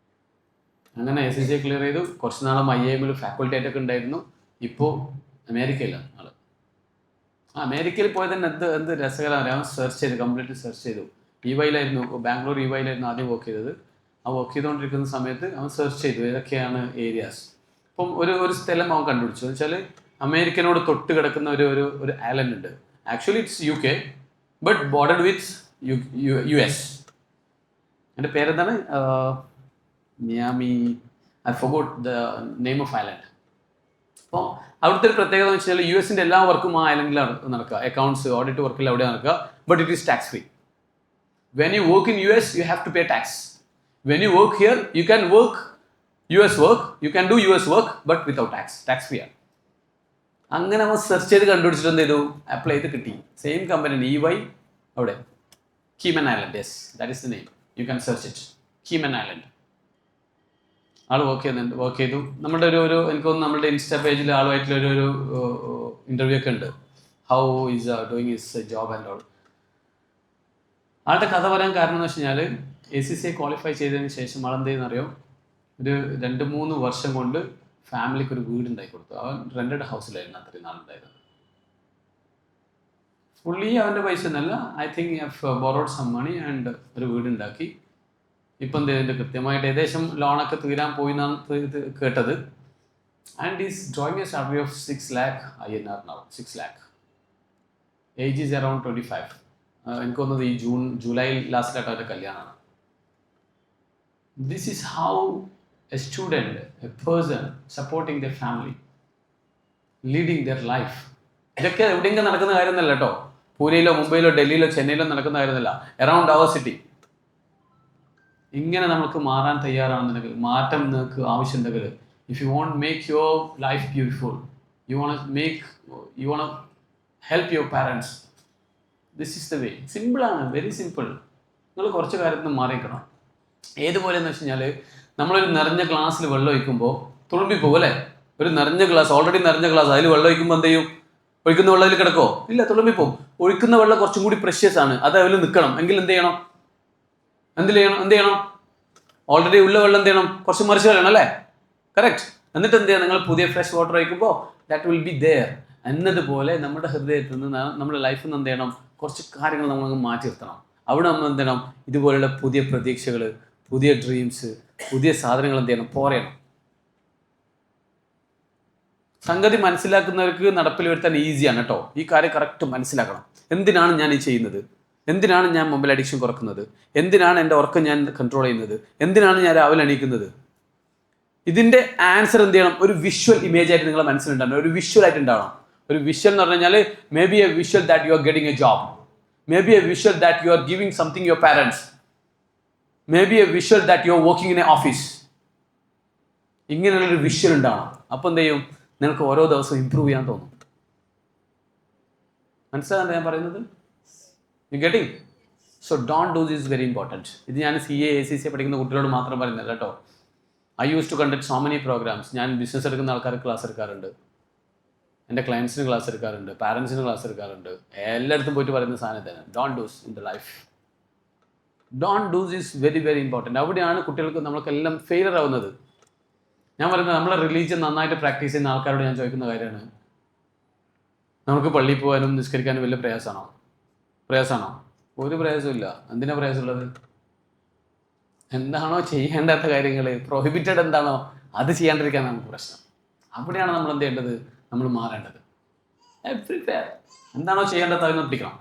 അങ്ങനെ ACC ക്ലിയർ ചെയ്തു. കുറച്ച് നാളും IIMൽ ഫാക്കൽറ്റി ആയിട്ടൊക്കെ ഉണ്ടായിരുന്നു. ഇപ്പോൾ അമേരിക്കയിലാണ് ആൾ. അമേരിക്കയിൽ പോയത് തന്നെ എന്ത് രസകരമാണ്. അവൻ സെർച്ച് ചെയ്തു, കംപ്ലീറ്റ് സെർച്ച് ചെയ്തു. EYലായിരുന്നു, ബാംഗ്ലൂർ EYലായിരുന്നു ആദ്യം വർക്ക് ചെയ്തത്. ആ വർക്ക് ചെയ്തുകൊണ്ടിരിക്കുന്ന സമയത്ത് അവൻ സെർച്ച് ചെയ്തു ഏതൊക്കെയാണ് ഏരിയാസ്. അപ്പം ഒരു സ്ഥലം അവൻ കണ്ടുപിടിച്ചു. എന്ന് വെച്ചാൽ അമേരിക്കനോട് തൊട്ട് കിടക്കുന്ന ഒരു ഐലൻഡ് ഉണ്ട്. Actually it's UK, but bordered with US. എൻ്റെ പേരെന്താണ്? Miami. I forgot the name of island. അപ്പോൾ അവിടുത്തെ ഒരു പ്രത്യേകത എന്ന് വെച്ചാൽ US എല്ലാ വർക്കും ആ ഐലൻഡിലാണ് നടക്കുക. അക്കൗണ്ട്സ്, ഓഡിറ്റ് വർക്കിൽ അവിടെ നടക്കുക. But it is tax free. When you work in US, you have to pay tax. When you work here, you can work US work, you can do US work, but without tax free ആണ്. അങ്ങനെ അവൻ search ചെയ്ത് കണ്ടുപിടിച്ചിട്ട് എന്ത് ചെയ്തു, apply ചെയ്ത് കിട്ടി. Same company EY അവിടെ, Cayman Island. Yes, that is the name. You can search it, Cayman Island. ആൾ വർക്ക് ചെയ്തു. നമ്മുടെ എനിക്ക് തോന്നുന്നു നമ്മുടെ ഇൻസ്റ്റാ പേജിൽ ആളുമായിട്ടുള്ള ഒരു ഇൻ്റർവ്യൂ ഒക്കെ ഉണ്ട്. How is doing his job and all. ആളുടെ കഥ പറയാൻ കാരണം എന്ന് വെച്ച് കഴിഞ്ഞാൽ ACC ക്വാളിഫൈ ചെയ്തതിന് ശേഷം ആളെന്ത് ചെയ്യുന്നറിയോ, ഒരു 2-3 വർഷം കൊണ്ട് ഫാമിലിക്ക് ഒരു വീട് ഉണ്ടാക്കി കൊടുത്തു. അവൻ റെൻറ്റഡ് ഹൗസിലായിരുന്നു അത്രയും നാളുണ്ടായിരുന്നത്. ഫുള്ളി അവൻ്റെ പൈസ ഒന്നല്ല, I think have borrowed some money and ഒരു വീടുണ്ടാക്കി. ഇപ്പം എന്ത് ചെയ്തിട്ട് കൃത്യമായിട്ട് ഏകദേശം ലോണൊക്കെ തീരാൻ പോയി എന്നാണ് കേട്ടത്. And is drawing a salary of 6 lakh INR now. 6 lakh. Age is around 25. എനിക്ക് തോന്നുന്നത് ഈ ജൂലൈ ലാസ്റ്റിലായിട്ട് അവരുടെ കല്യാണമാണ്. This is how a student, a person supporting their family, leading their life. ഇതൊക്കെ എവിടെയെങ്കിലും നടക്കുന്ന കാര്യമൊന്നുമല്ല കേട്ടോ. പൂനെയിലോ മുംബൈയിലോ ഡൽഹിയിലോ ചെന്നൈയിലോ നടക്കുന്ന കാര്യമൊന്നുമല്ല. Around our city. ഇങ്ങനെ നമുക്ക് മാറാൻ തയ്യാറാണെന്നുണ്ടെങ്കിൽ, മാറ്റം നിങ്ങൾക്ക് ആവശ്യമുണ്ടെങ്കിൽ, if you want make your life beautiful, you want help your parents, this is the way. സിമ്പിളാണ്, വെരി സിമ്പിൾ. നിങ്ങൾ കുറച്ച് കാര്യത്തിൽ നിന്ന് മാറിക്കണം. ഏതുപോലെ എന്ന് വെച്ച് കഴിഞ്ഞാൽ, നമ്മളൊരു നിറഞ്ഞ ഗ്ലാസ്സിൽ വെള്ളം ഒഴിക്കുമ്പോൾ തുളുമ്പിപ്പോകും അല്ലേ? ഒരു നിറഞ്ഞ ഗ്ലാസ്, ഓൾറെഡി നിറഞ്ഞ ഗ്ലാസ്, അതിൽ വെള്ളം ഒഴിക്കുമ്പോൾ എന്ത് ചെയ്യും? ഒഴിക്കുന്ന വെള്ളം അതിൽ കിടക്കോ? ഇല്ല, തുളുമ്പിപ്പോകും. ഒഴിക്കുന്ന വെള്ളം കുറച്ചും കൂടി പ്രഷ്യസ് ആണ്, അത് അതിൽ നിൽക്കണം. എങ്കിൽ എന്ത് ചെയ്യണം? എന്ത് ചെയ്യണം? ഓൾറെഡി ഉള്ള വെള്ളം എന്ത് ചെയ്യണം? കുറച്ച് മറിച്ച് കളയണം അല്ലേ? കറക്റ്റ്. എന്നിട്ട് എന്ത് ചെയ്യുക? നിങ്ങൾ പുതിയ ഫ്രഷ് വാട്ടർ ഒഴിക്കുമ്പോൾ ദാറ്റ് വിൽ ബി ദെയർ. എന്നതുപോലെ നമ്മുടെ ഹൃദയത്തിൽ നിന്ന്, നമ്മുടെ ലൈഫിൽ നിന്ന് എന്ത് ചെയ്യണം? കുറച്ച് കാര്യങ്ങൾ നമ്മൾ മാറ്റി നിർത്തണം. അവിടെ നമ്മൾ എന്ത് ചെയ്യണം? ഇതുപോലെയുള്ള പുതിയ പ്രതീക്ഷകൾ, പുതിയ ഡ്രീംസ്, പുതിയ സാധനങ്ങൾ എന്ത് ചെയ്യണം? പോരയണം. സംഗതി മനസ്സിലാക്കുന്നവർക്ക് നടപ്പിൽ വരുത്താൻ ഈസിയാണ് കേട്ടോ. ഈ കാര്യം കറക്റ്റ് മനസ്സിലാക്കണം. എന്തിനാണ് ഞാൻ ഈ ചെയ്യുന്നത്? എന്തിനാണ് ഞാൻ മൊബൈൽ അഡിക്ഷൻ കുറക്കുന്നത്? എന്തിനാണ് എൻ്റെ ഉറക്കം ഞാൻ കൺട്രോൾ ചെയ്യുന്നത്? എന്തിനാണ് ഞാൻ രാവിലെ എണീക്കുന്നത്? ഇതിൻ്റെ ആൻസർ എന്ത് ചെയ്യണം? ഒരു വിഷ്വൽ ഇമേജ് ആയിട്ട് നിങ്ങളെ മനസ്സിലുണ്ടാവണം. ഒരു വിഷ്വൽ ആയിട്ട് ഉണ്ടാവണം. ഒരു വിഷ്വൽ എന്ന് പറഞ്ഞു കഴിഞ്ഞാൽ, may be A visual that you are getting A job, may be A visual that you are giving something your parents, may be A visual that you are working in A office. ഇങ്ങനെയുള്ളൊരു visual ഉണ്ടാവണം. അപ്പോൾ എന്ത് ചെയ്യും? നിങ്ങൾക്ക് ഓരോ ദിവസവും improve ചെയ്യാൻ തോന്നും. മനസ്സിലാകാൻ ഞാൻ പറയുന്നത്? You getting? So don't do this, very important. ഇത് ഞാൻ CA ACCA പഠിക്കുന്ന കുട്ടികളോട് മാത്രം പറയുന്നില്ല കേട്ടോ. I use to conduct so many programmes. ഞാൻ ബിസിനസ് എടുക്കുന്ന ആൾക്കാർക്ക് ക്ലാസ് എടുക്കാറുണ്ട്, എൻ്റെ ക്ലയൻസിന് ക്ലാസ് എടുക്കാറുണ്ട്, പാരൻസിന് ക്ലാസ് എടുക്കാറുണ്ട്. എല്ലായിടത്തും പോയിട്ട് പറയുന്ന സാധനം തന്നെ, don't dos in the life. Don't dos is very very important. അവിടെയാണ് കുട്ടികൾക്ക് നമ്മൾക്കെല്ലാം ഫെയിലർ ആവുന്നത്. ഞാൻ പറയുന്നത്, നമ്മളെ റിലീജിയൻ നന്നായിട്ട് പ്രാക്ടീസ് ചെയ്യുന്ന ആൾക്കാരോട് ഞാൻ ചോദിക്കുന്ന കാര്യമാണ്, നമുക്ക് പള്ളിയിൽ പോകാനും നിസ്കരിക്കാനും വലിയ പ്രയാസമാണോ? ഒരു പ്രയാസമില്ല. എന്തിനാ പ്രയാസമുള്ളത്? എന്താണോ ചെയ്യേണ്ടാത്ത കാര്യങ്ങൾ, പ്രൊഹിബിറ്റഡ് എന്താണോ അത് ചെയ്യാണ്ടിരിക്കാൻ നമുക്ക് പ്രശ്നം. അവിടെയാണ് നമ്മൾ എന്ത് ചെയ്യേണ്ടത്? നമ്മൾ മാറേണ്ടത്. എന്താണോ ചെയ്യേണ്ടത് അതിന് പിടിക്കണം.